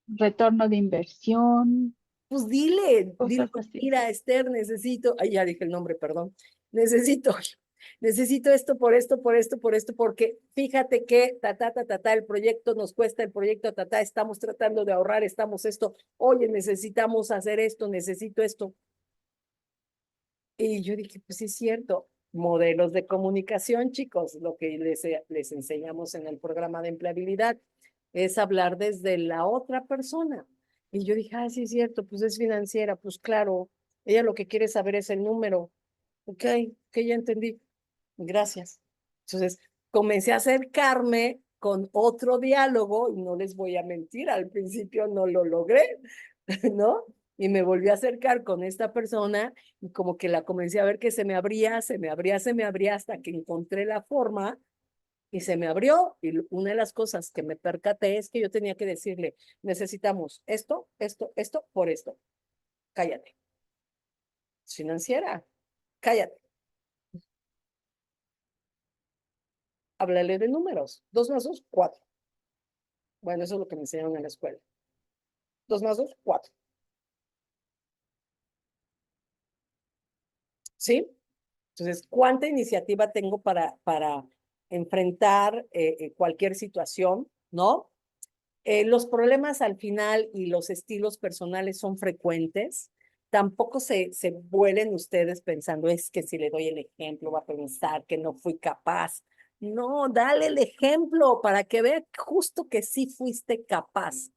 Retorno de inversión, Pues dile, cosas así. mira, Esther, necesito, ay, ya dije el nombre, perdón, necesito, necesito esto, por esto, por esto, por esto, porque fíjate que, el proyecto nos cuesta, el proyecto, estamos tratando de ahorrar, estamos esto, oye, necesitamos hacer esto, necesito esto. Y yo dije, pues sí es cierto, modelos de comunicación, chicos, lo que les enseñamos en el programa de empleabilidad, es hablar desde la otra persona. Y yo dije, ah, sí es cierto, pues es financiera, pues claro, ella lo que quiere saber es el número. Ok, que ya entendí, gracias. Entonces, comencé a acercarme con otro diálogo, y no les voy a mentir, al principio no lo logré, ¿no? Y me volví a acercar con esta persona y como que la comencé a ver que se me abría, se me abría, se me abría hasta que encontré la forma y se me abrió. Y una de las cosas que me percaté es que yo tenía que decirle, necesitamos esto, esto, esto, por esto. Cállate. Es financiera, cállate. Háblale de números. 2 más 2, 4. Bueno, eso es lo que me enseñaron en la escuela. 2 más 2, 4. ¿Sí? Entonces, ¿cuánta iniciativa tengo para enfrentar cualquier situación, ¿no? Los problemas al final y los estilos personales son frecuentes. Tampoco se vuelen ustedes pensando, es que si le doy el ejemplo va a pensar que no fui capaz. No, dale el ejemplo para que vea justo que sí fuiste capaz.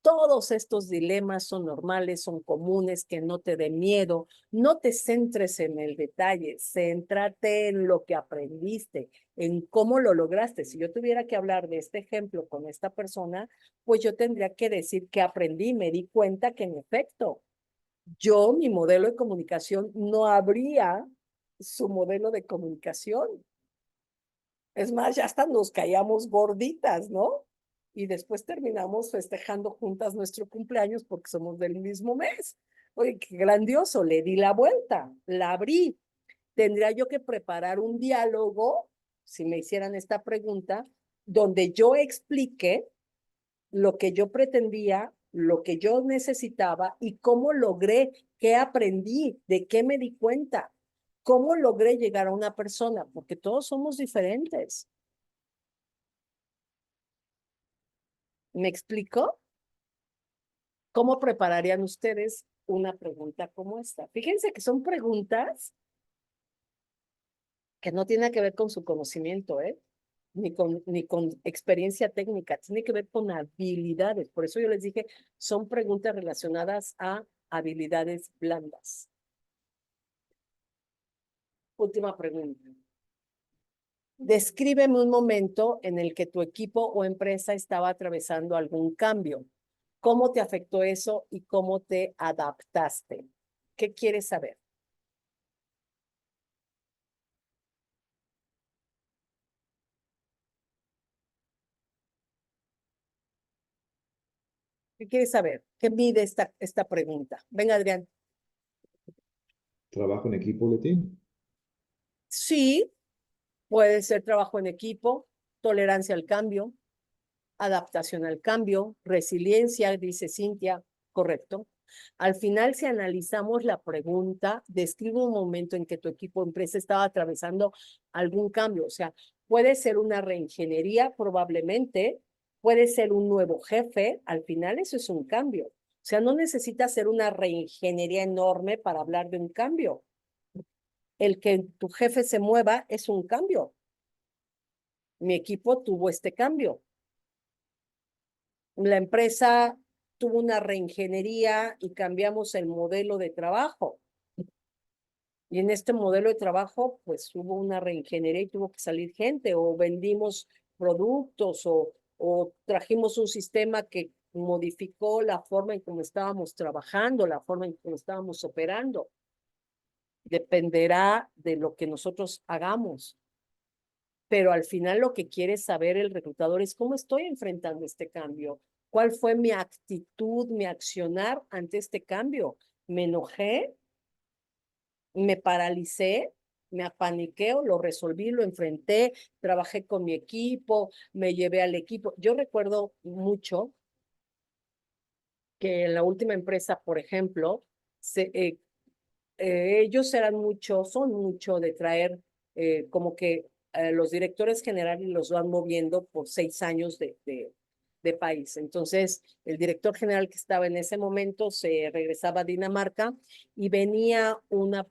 Todos estos dilemas son normales, son comunes, que no te dé miedo. No te centres en el detalle, céntrate en lo que aprendiste, en cómo lo lograste. Si yo tuviera que hablar de este ejemplo con esta persona, pues yo tendría que decir que aprendí, me di cuenta que en efecto, mi modelo de comunicación no habría su modelo de comunicación. Es más, ya hasta nos caíamos gorditas, ¿no? Y después terminamos festejando juntas nuestro cumpleaños porque somos del mismo mes. Oye, qué grandioso, le di la vuelta, la abrí. Tendría yo que preparar un diálogo, si me hicieran esta pregunta, donde yo explique lo que yo pretendía, lo que yo necesitaba y cómo logré, qué aprendí, de qué me di cuenta, cómo logré llegar a una persona, porque todos somos diferentes. ¿Me explico? ¿Cómo prepararían ustedes una pregunta como esta? Fíjense que son preguntas que no tienen que ver con su conocimiento, ¿eh? Ni con experiencia técnica, tiene que ver con habilidades. Por eso yo les dije, son preguntas relacionadas a habilidades blandas. Última pregunta. Descríbeme un momento en el que tu equipo o empresa estaba atravesando algún cambio. ¿Cómo te afectó eso y cómo te adaptaste? ¿Qué quieres saber? ¿Qué quieres saber? ¿Qué mide esta pregunta? Venga, Adrián. ¿Trabajo en equipo, Leti? Sí, puede ser trabajo en equipo, tolerancia al cambio, adaptación al cambio, resiliencia, dice Cintia, correcto. Al final, si analizamos la pregunta, describe un momento en que tu equipo o empresa estaba atravesando algún cambio. O sea, puede ser una reingeniería probablemente, puede ser un nuevo jefe, al final eso es un cambio. O sea, no necesitas hacer una reingeniería enorme para hablar de un cambio. El que tu jefe se mueva es un cambio. Mi equipo tuvo este cambio. La empresa tuvo una reingeniería y cambiamos el modelo de trabajo. Y en este modelo de trabajo, pues hubo una reingeniería y tuvo que salir gente, o vendimos productos, o trajimos un sistema que modificó la forma en cómo estábamos trabajando, la forma en cómo estábamos operando. Dependerá de lo que nosotros hagamos. Pero al final lo que quiere saber el reclutador es cómo estoy enfrentando este cambio. ¿Cuál fue mi actitud, mi accionar ante este cambio? ¿Me enojé? ¿Me paralicé? ¿Me apaniqué o lo resolví, lo enfrenté? ¿Trabajé con mi equipo? ¿Me llevé al equipo? Yo recuerdo mucho que en la última empresa, por ejemplo, ellos son mucho de traer como que los directores generales los van moviendo por 6 años de país. Entonces, el director general que estaba en ese momento se regresaba a Dinamarca y venía una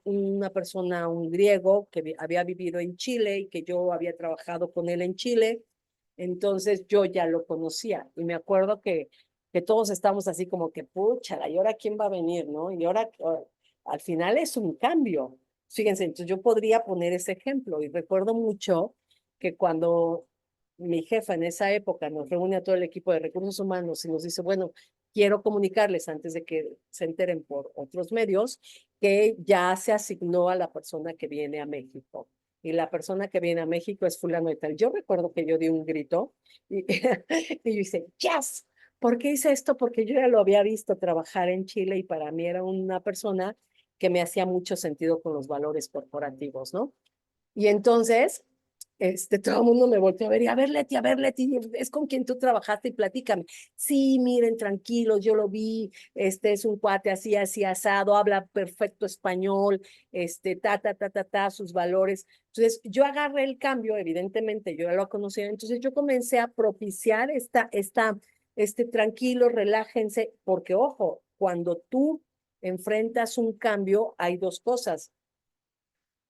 persona, un griego que había vivido en Chile y que yo había trabajado con él en Chile. Entonces, yo ya lo conocía y me acuerdo que todos estábamos así como que, pucha, ¿y ahora quién va a venir, no? Y ahora al final es un cambio. Fíjense, entonces yo podría poner ese ejemplo y recuerdo mucho que cuando mi jefa en esa época nos reúne a todo el equipo de recursos humanos y nos dice, bueno, quiero comunicarles antes de que se enteren por otros medios que ya se asignó a la persona que viene a México. Y la persona que viene a México es fulano y tal. Yo recuerdo que yo di un grito y, y yo hice, yes. ¿Por qué hice esto? Porque yo ya lo había visto trabajar en Chile y para mí era una persona que me hacía mucho sentido con los valores corporativos, ¿no? Y entonces, todo el mundo me volteó a ver y a ver, Leti, es con quien tú trabajaste y platícame. Sí, miren, tranquilos, yo lo vi, es un cuate así, así asado, habla perfecto español, sus valores. Entonces, yo agarré el cambio, evidentemente, yo ya lo conocía, entonces yo comencé a propiciar tranquilo, relájense, porque ojo, cuando tú enfrentas un cambio, hay dos cosas.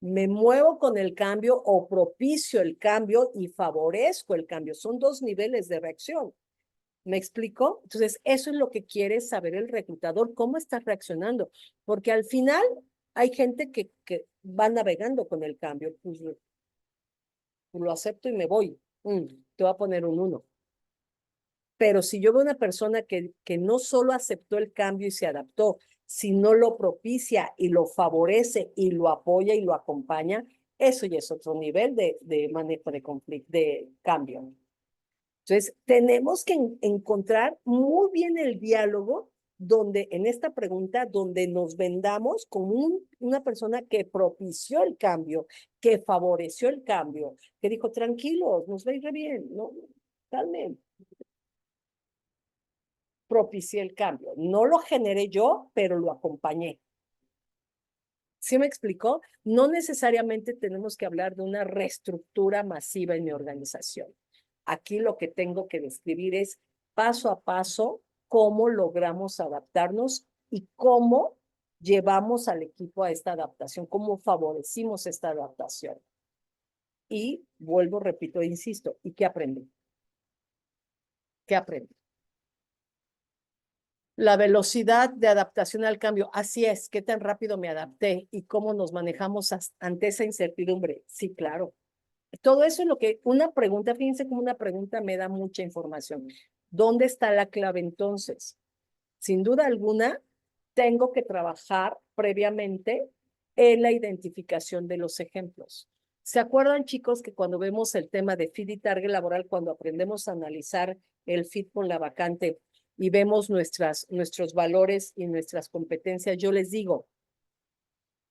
Me muevo con el cambio o propicio el cambio y favorezco el cambio. Son dos niveles de reacción. ¿Me explico? Entonces, eso es lo que quiere saber el reclutador, cómo estás reaccionando, porque al final hay gente que va navegando con el cambio. Pues lo acepto y me voy. Te voy a poner un 1. Pero si yo veo una persona que no solo aceptó el cambio y se adaptó, sino lo propicia y lo favorece y lo apoya y lo acompaña, eso ya es otro nivel de manejo de conflicto, de cambio. Entonces, tenemos que encontrar muy bien el diálogo donde, en esta pregunta, donde nos vendamos como una persona que propició el cambio, que favoreció el cambio, que dijo, tranquilos, nos va a ir bien, ¿no? Calmen. Propicié el cambio. No lo generé yo, pero lo acompañé. ¿Sí me explicó? No necesariamente tenemos que hablar de una reestructura masiva en mi organización. Aquí lo que tengo que describir es paso a paso cómo logramos adaptarnos y cómo llevamos al equipo a esta adaptación, cómo favorecimos esta adaptación. Y vuelvo, repito, insisto, ¿y qué aprendí? ¿Qué aprendí? La velocidad de adaptación al cambio. Así es, qué tan rápido me adapté y cómo nos manejamos ante esa incertidumbre. Sí, claro. Todo eso es lo que una pregunta, fíjense como una pregunta me da mucha información. ¿Dónde está la clave entonces? Sin duda alguna, tengo que trabajar previamente en la identificación de los ejemplos. ¿Se acuerdan, chicos, que cuando vemos el tema de fit y target laboral, cuando aprendemos a analizar el fit con la vacante y vemos nuestros valores y nuestras competencias, yo les digo,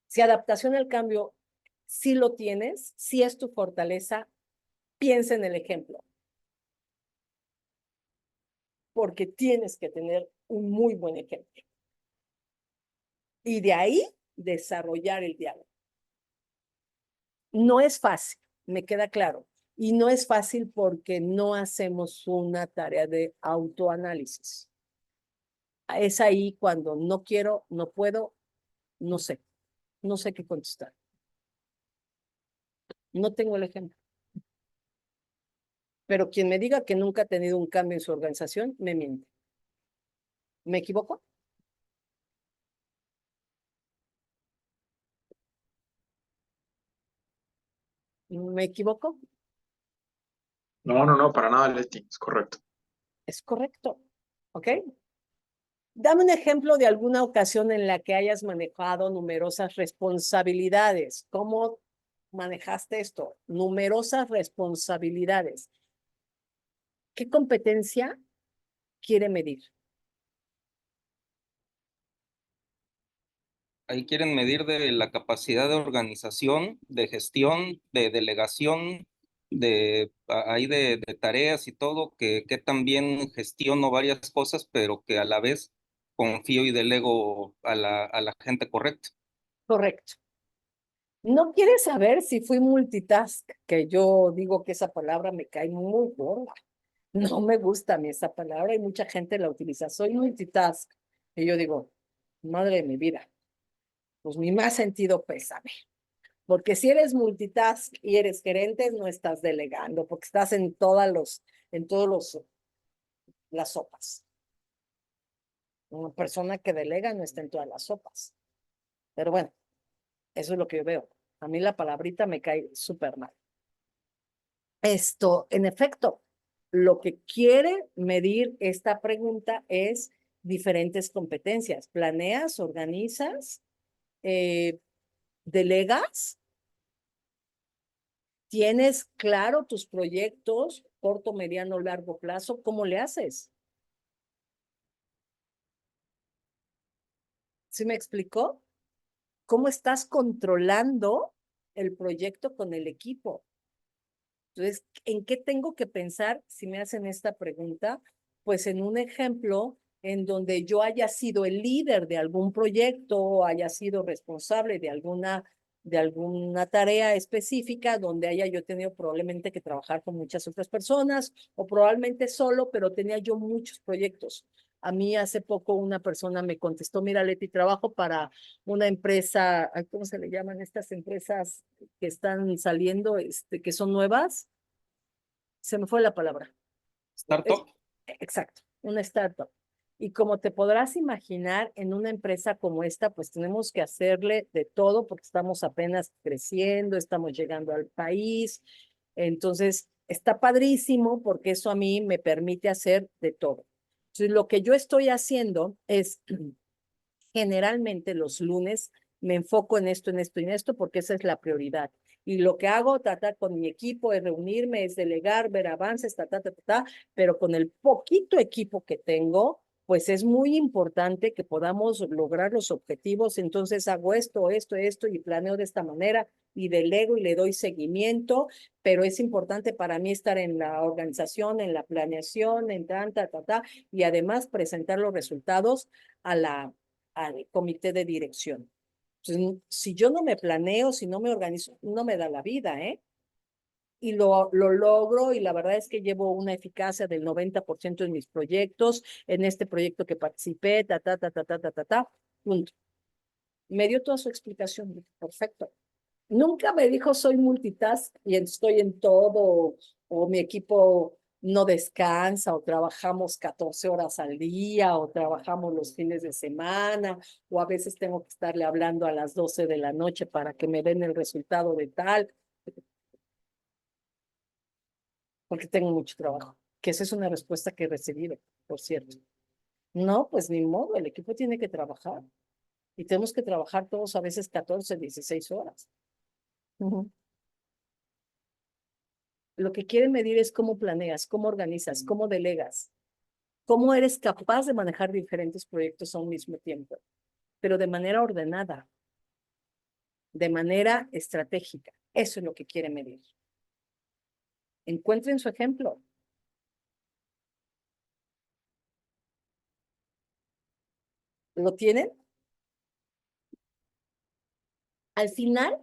si adaptación al cambio sí lo tienes, sí es tu fortaleza, piensa en el ejemplo. Porque tienes que tener un muy buen ejemplo. Y de ahí desarrollar el diálogo. No es fácil, me queda claro. Y no es fácil porque no hacemos una tarea de autoanálisis. Es ahí cuando no quiero, no puedo, no sé qué contestar. No tengo el ejemplo. Pero quien me diga que nunca ha tenido un cambio en su organización, me miente. ¿Me equivoco? ¿Me equivoco? No, para nada, Leti, es correcto. Es correcto. ¿Ok? Dame un ejemplo de alguna ocasión en la que hayas manejado numerosas responsabilidades. ¿Cómo manejaste esto? Numerosas responsabilidades. ¿Qué competencia quiere medir? Ahí quieren medir de la capacidad de organización, de gestión, de delegación, ahí de tareas y todo, que también gestiono varias cosas, pero que a la vez confío y delego a la gente correcta. Correcto. ¿No quieres saber si fui multitask? Que yo digo que esa palabra me cae muy gorda. No me gusta a mí esa palabra y mucha gente la utiliza. Soy multitask. Y yo digo, madre de mi vida, pues mi más sentido pésame. Porque si eres multitask y eres gerente, no estás delegando, porque estás en todos las sopas. Una persona que delega no está en todas las sopas. Pero bueno, eso es lo que yo veo. A mí la palabrita me cae súper mal. Esto, en efecto, lo que quiere medir esta pregunta es diferentes competencias. ¿Planeas, organizas, delegas? ¿Tienes claro tus proyectos, corto, mediano, largo plazo? ¿Cómo le haces? ¿Sí me explicó? ¿Cómo estás controlando el proyecto con el equipo? Entonces, ¿en qué tengo que pensar si me hacen esta pregunta? Pues en un ejemplo en donde yo haya sido el líder de algún proyecto o haya sido responsable de alguna tarea específica donde haya yo tenido probablemente que trabajar con muchas otras personas o probablemente solo, pero tenía yo muchos proyectos. A mí hace poco una persona me contestó, mira, Leti, trabajo para una empresa, ¿cómo se le llaman estas empresas que están saliendo, que son nuevas? Se me fue la palabra. Es, Startup. exacto, una startup. Y como te podrás imaginar, en una empresa como esta, pues tenemos que hacerle de todo porque estamos apenas creciendo, estamos llegando al país. Entonces, está padrísimo porque eso a mí me permite hacer de todo. Entonces, lo que yo estoy haciendo es generalmente los lunes me enfoco en esto y en esto, porque esa es la prioridad. Y lo que hago, tratar con mi equipo, es reunirme, es delegar, ver avances, pero con el poquito equipo que tengo, pues es muy importante que podamos lograr los objetivos. Entonces hago esto, y planeo de esta manera, y delego y le doy seguimiento, pero es importante para mí estar en la organización, en la planeación, y además presentar los resultados al comité de dirección. Entonces, si yo no me planeo, si no me organizo, no me da la vida, ¿eh? Y lo logro y la verdad es que llevo una eficacia del 90% en mis proyectos, en este proyecto que participé, punto. Me dio toda su explicación, perfecto. Nunca me dijo soy multitask y estoy en todo, o mi equipo no descansa, o trabajamos 14 horas al día, o trabajamos los fines de semana, o a veces tengo que estarle hablando a las 12 de la noche para que me den el resultado de tal, porque tengo mucho trabajo. Que esa es una respuesta que he recibido, por cierto. No, pues ni modo, el equipo tiene que trabajar y tenemos que trabajar todos a veces 14, 16 horas. Lo que quieren medir es cómo planeas, cómo organizas, cómo delegas, cómo eres capaz de manejar diferentes proyectos a un mismo tiempo, pero de manera ordenada, de manera estratégica. Eso es lo que quieren medir. Encuentren su ejemplo. ¿Lo tienen? Al final,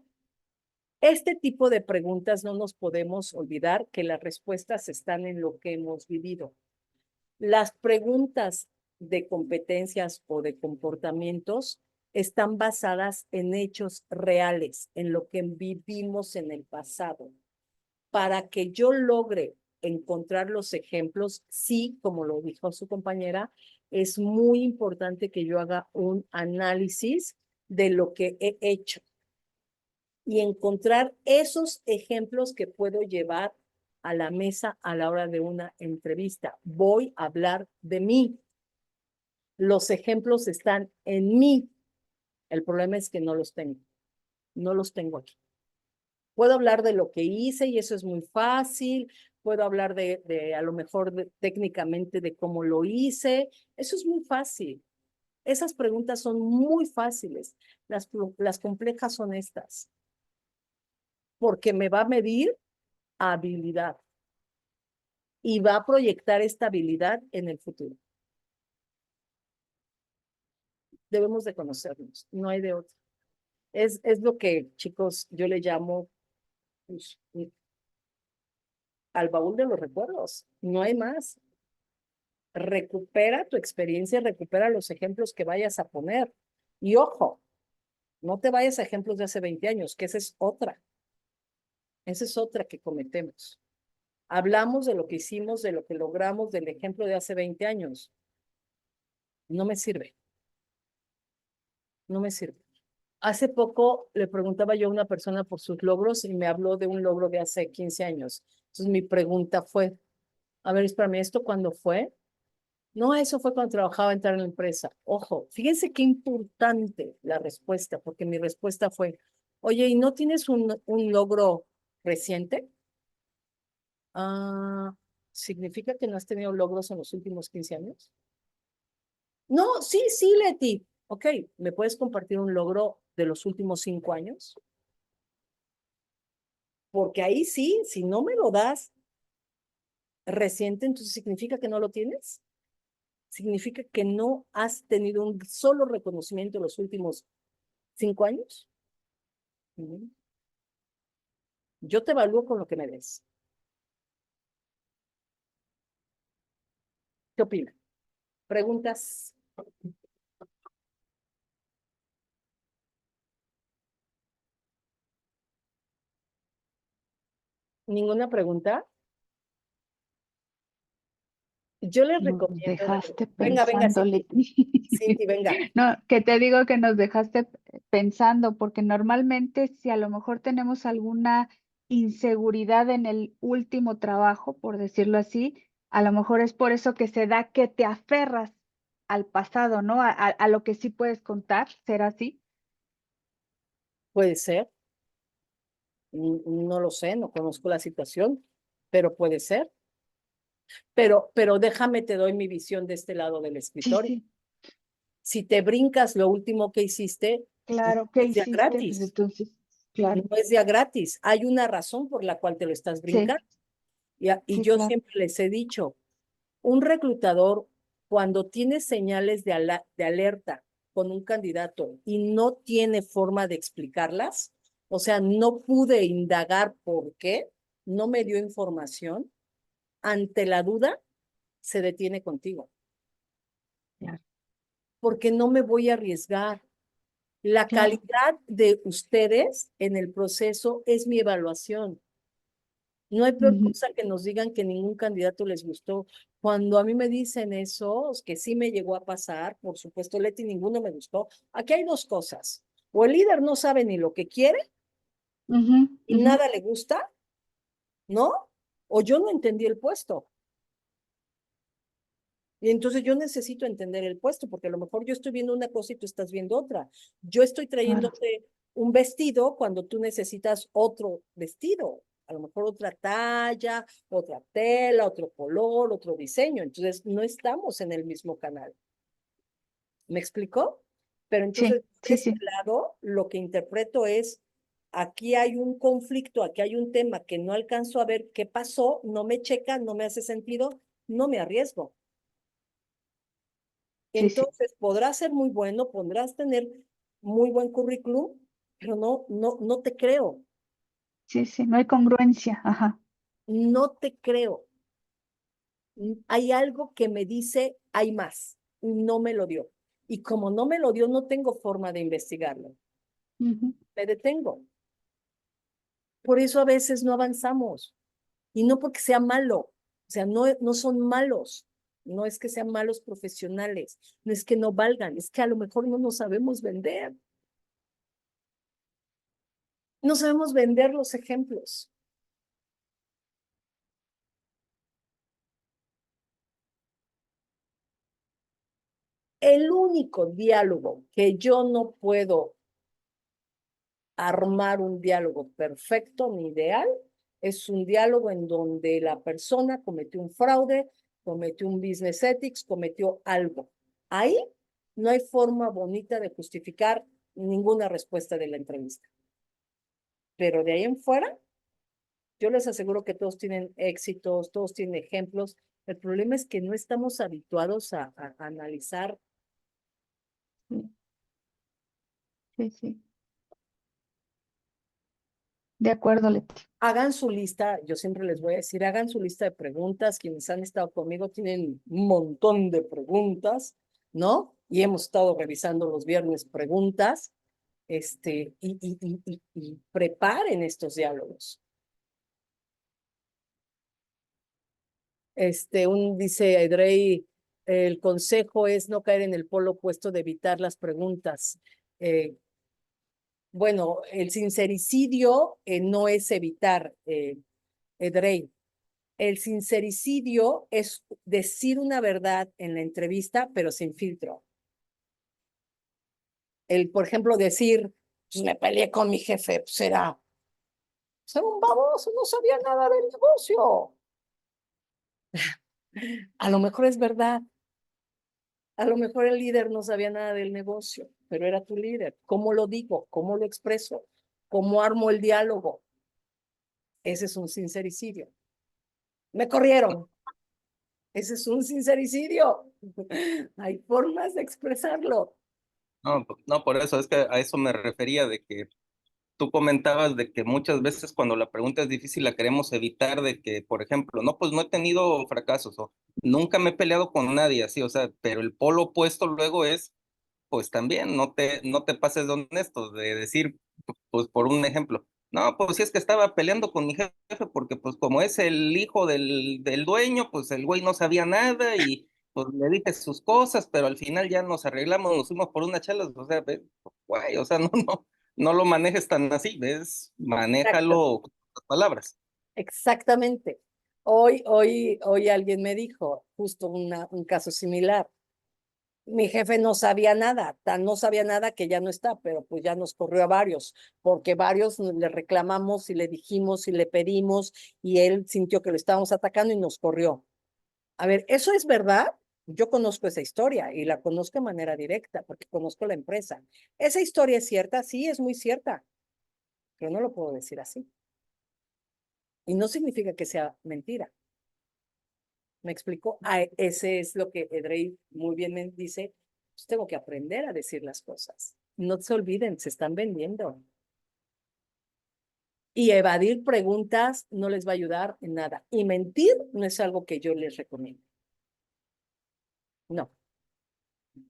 este tipo de preguntas no nos podemos olvidar que las respuestas están en lo que hemos vivido. Las preguntas de competencias o de comportamientos están basadas en hechos reales, en lo que vivimos en el pasado. Para que yo logre encontrar los ejemplos, sí, como lo dijo su compañera, es muy importante que yo haga un análisis de lo que he hecho y encontrar esos ejemplos que puedo llevar a la mesa a la hora de una entrevista. Voy a hablar de mí. Los ejemplos están en mí. El problema es que no los tengo. No los tengo aquí. Puedo hablar de lo que hice y eso es muy fácil. Puedo hablar a lo mejor técnicamente de cómo lo hice. Eso es muy fácil. Esas preguntas son muy fáciles. Las complejas son estas. Porque me va a medir habilidad y va a proyectar esta habilidad en el futuro. Debemos de conocernos, no hay de otra. Es lo que, chicos, yo le llamo pues, al baúl de los recuerdos. No hay más. Recupera tu experiencia, recupera los ejemplos que vayas a poner. Y ojo, no te vayas a ejemplos de hace 20 años, que esa es otra. Esa es otra que cometemos. Hablamos de lo que hicimos, de lo que logramos, del ejemplo de hace 20 años. No me sirve. No me sirve. Hace poco le preguntaba yo a una persona por sus logros y me habló de un logro de hace 15 años. Entonces mi pregunta fue, a ver, espérame, ¿esto cuándo fue? No, eso fue cuando trabajaba en tal empresa. Ojo, fíjense qué importante la respuesta, porque mi respuesta fue, oye, ¿y no tienes un logro reciente? Ah, ¿significa que no has tenido logros en los últimos 15 años? No, sí, sí, Leti. Ok, ¿me puedes compartir un logro de los últimos 5 años? Porque ahí sí, si no me lo das reciente, entonces significa que no lo tienes. Significa que no has tenido un solo reconocimiento en los últimos 5 años. Yo te evalúo con lo que me des. ¿Qué opinan? ¿Preguntas? ¿Ninguna pregunta? Yo les Nos recomiendo. dejaste Venga, pensando, Cinti. Leti. Cinti, venga. No, que te digo que nos dejaste pensando, porque normalmente si a lo mejor tenemos alguna inseguridad en el último trabajo, por decirlo así, a lo mejor es por eso que se da que te aferras al pasado, ¿no? A lo que sí puedes contar, ¿será así? Puede ser. No lo sé, no conozco la situación, pero puede ser. Pero déjame, te doy mi visión de este lado del Sí, escritorio. sí, Si te brincas lo último que hiciste, no claro, ¿qué es día hiciste? Pues gratis. entonces, claro, No es día gratis. Hay una razón por la cual te lo estás sí, brincando. Y sí, yo claro. siempre les he dicho, un reclutador, cuando tiene señales de alerta con un candidato y no tiene forma de explicarlas, o sea, no pude indagar por qué, no me dio información, ante la duda, se detiene contigo. Claro, Porque no me voy a arriesgar. La claro. calidad de ustedes en el proceso es mi evaluación. No hay peor Ujú. cosa que nos digan que ningún candidato les gustó. Cuando a mí me dicen eso, que sí me llegó a pasar, por supuesto, Leti, ninguno me gustó. Aquí hay dos cosas. O el líder no sabe ni lo que quiere Ujú, y ujú. nada le gusta, ¿no? O yo no entendí el puesto. Y entonces yo necesito entender el puesto, porque a lo mejor yo estoy viendo una cosa y tú estás viendo otra. Yo estoy Claro. trayéndote un vestido cuando tú necesitas otro vestido. A lo mejor otra talla, otra tela, otro color, otro diseño. Entonces no estamos en el mismo canal. ¿Me explicó? Pero Sí, entonces, de sí, este sí, lado, lo que interpreto es, aquí hay un conflicto, aquí hay un tema que no alcanzo a ver qué pasó, no me checa, no me hace sentido, no me arriesgo. sí, sí, Entonces, podrás ser muy bueno, podrás tener muy buen currículum, pero no te creo, sí, sí, no hay congruencia, ajá. no te creo. Hay algo que me dice, hay más, y no me lo dio. Y como no me lo dio, no tengo forma de investigarlo. Ujú. Me detengo. Por eso a veces no avanzamos. Y no porque sea malo, sea, no son malos, no es que sean malos profesionales, no es que no valgan, es que a lo mejor no nos sabemos vender. No sabemos vender los ejemplos. El único diálogo que yo no puedo armar un diálogo perfecto ni ideal es un diálogo en donde la persona cometió un fraude, cometió un business ethics, cometió algo. Ahí no hay forma bonita de justificar ninguna respuesta de la entrevista. Pero de ahí en fuera, yo les aseguro que todos tienen éxitos, todos tienen ejemplos. El problema es que no estamos habituados a analizar. Sí, sí. De acuerdo, Leti. Hagan su lista, yo siempre les voy a decir, hagan su lista de preguntas. Quienes han estado conmigo tienen un montón de preguntas, ¿no? Y hemos estado revisando los viernes preguntas, y preparen estos diálogos. Dice Edrey, el consejo es no caer en el polo opuesto de evitar las preguntas. Bueno, el sincericidio no es evitar, Edrey. El sincericidio es decir una verdad en la entrevista, pero sin filtro. Por ejemplo, decir, pues me peleé con mi jefe, pues era un baboso, no sabía nada del negocio. A lo mejor es verdad. A lo mejor el líder no sabía nada del negocio, pero era tu líder. ¿Cómo lo digo? ¿Cómo lo expreso? ¿Cómo armo el diálogo? Ese es un sincericidio. Me corrieron. Ese es un sincericidio. Hay formas de expresarlo. No, por eso es que a eso me refería, de que tú comentabas de que muchas veces cuando la pregunta es difícil la queremos evitar, de que, por ejemplo, no, pues no he tenido fracasos o nunca me he peleado con nadie, así, o sea, pero el polo opuesto luego es, pues también no te pases de honesto, de decir, pues por un ejemplo, no, pues si es que estaba peleando con mi jefe porque pues como es el hijo del dueño, pues el güey no sabía nada y pues le dije sus cosas, pero al final ya nos arreglamos, nos fuimos por una charla, o sea, güey, o sea, no lo manejes tan así, ¿ves? Exacto. Manéjalo con otras palabras. Exactamente. Hoy alguien me dijo justo un caso similar. Mi jefe no sabía nada, tan no sabía nada que ya no está, pero pues ya nos corrió a varios, porque varios le reclamamos y le dijimos y le pedimos y él sintió que lo estábamos atacando y nos corrió. A ver, ¿eso es verdad? Yo conozco esa historia y la conozco de manera directa porque conozco la empresa. ¿Esa historia es cierta? Sí, es muy cierta, pero no lo puedo decir así. Y no significa que sea mentira. ¿Me explico? Ese es lo que Edrey muy bien me dice. Pues tengo que aprender a decir las cosas. No se olviden, se están vendiendo. Y evadir preguntas no les va a ayudar en nada. Y mentir no es algo que yo les recomiendo. No.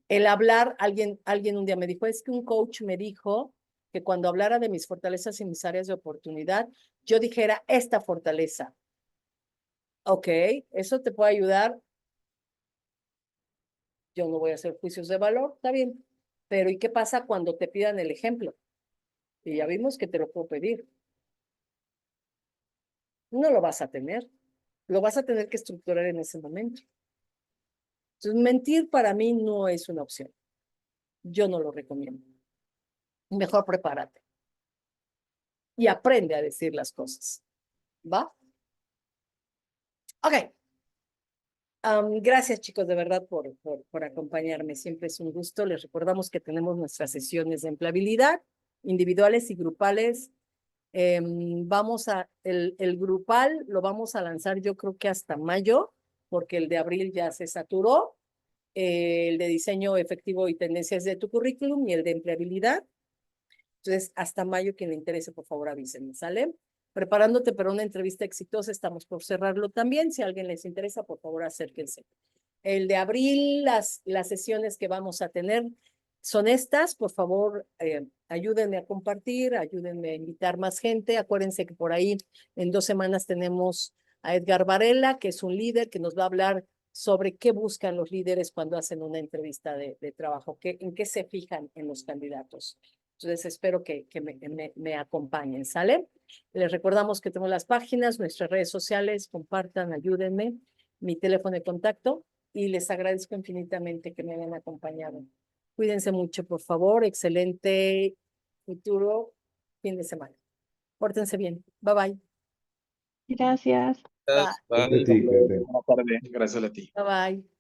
El hablar, alguien un día me dijo, es que un coach me dijo que cuando hablara de mis fortalezas y mis áreas de oportunidad, yo dijera esta fortaleza. Ok, eso te puede ayudar. Yo no voy a hacer juicios de valor, está bien. Pero ¿y qué pasa cuando te pidan el ejemplo? Y ya vimos que te lo puedo pedir. No lo vas a tener. Lo vas a tener que estructurar en ese momento. Entonces, mentir para mí no es una opción. Yo no lo recomiendo. Mejor prepárate y aprende a decir las cosas. ¿Va? Ok. Gracias, chicos, de verdad, por acompañarme. Siempre es un gusto. Les recordamos que tenemos nuestras sesiones de empleabilidad, individuales y grupales. El grupal lo vamos a lanzar yo creo que hasta mayo, porque el de abril ya se saturó. El de diseño efectivo y tendencias de tu currículum y el de empleabilidad. Entonces, hasta mayo, quien le interese, por favor, avísenme, ¿sale? Preparándote para una entrevista exitosa, estamos por cerrarlo también. Si a alguien les interesa, por favor, acérquense. El de abril, las sesiones que vamos a tener son estas. Por favor, ayúdenme a compartir, ayúdenme a invitar más gente. Acuérdense que por ahí en 2 semanas tenemos a Edgar Varela, que es un líder que nos va a hablar sobre qué buscan los líderes cuando hacen una entrevista de trabajo, en qué se fijan en los candidatos. Entonces, espero que me acompañen, ¿sale? Les recordamos que tenemos las páginas, nuestras redes sociales, compartan, ayúdenme, mi teléfono de contacto, y les agradezco infinitamente que me hayan acompañado. Cuídense mucho, por favor. Excelente futuro fin de semana. Pórtense bien. Bye, bye. Gracias. Bye. Bye. Leti, cuídate. Buenas tardes. Gracias a ti. Bye, bye.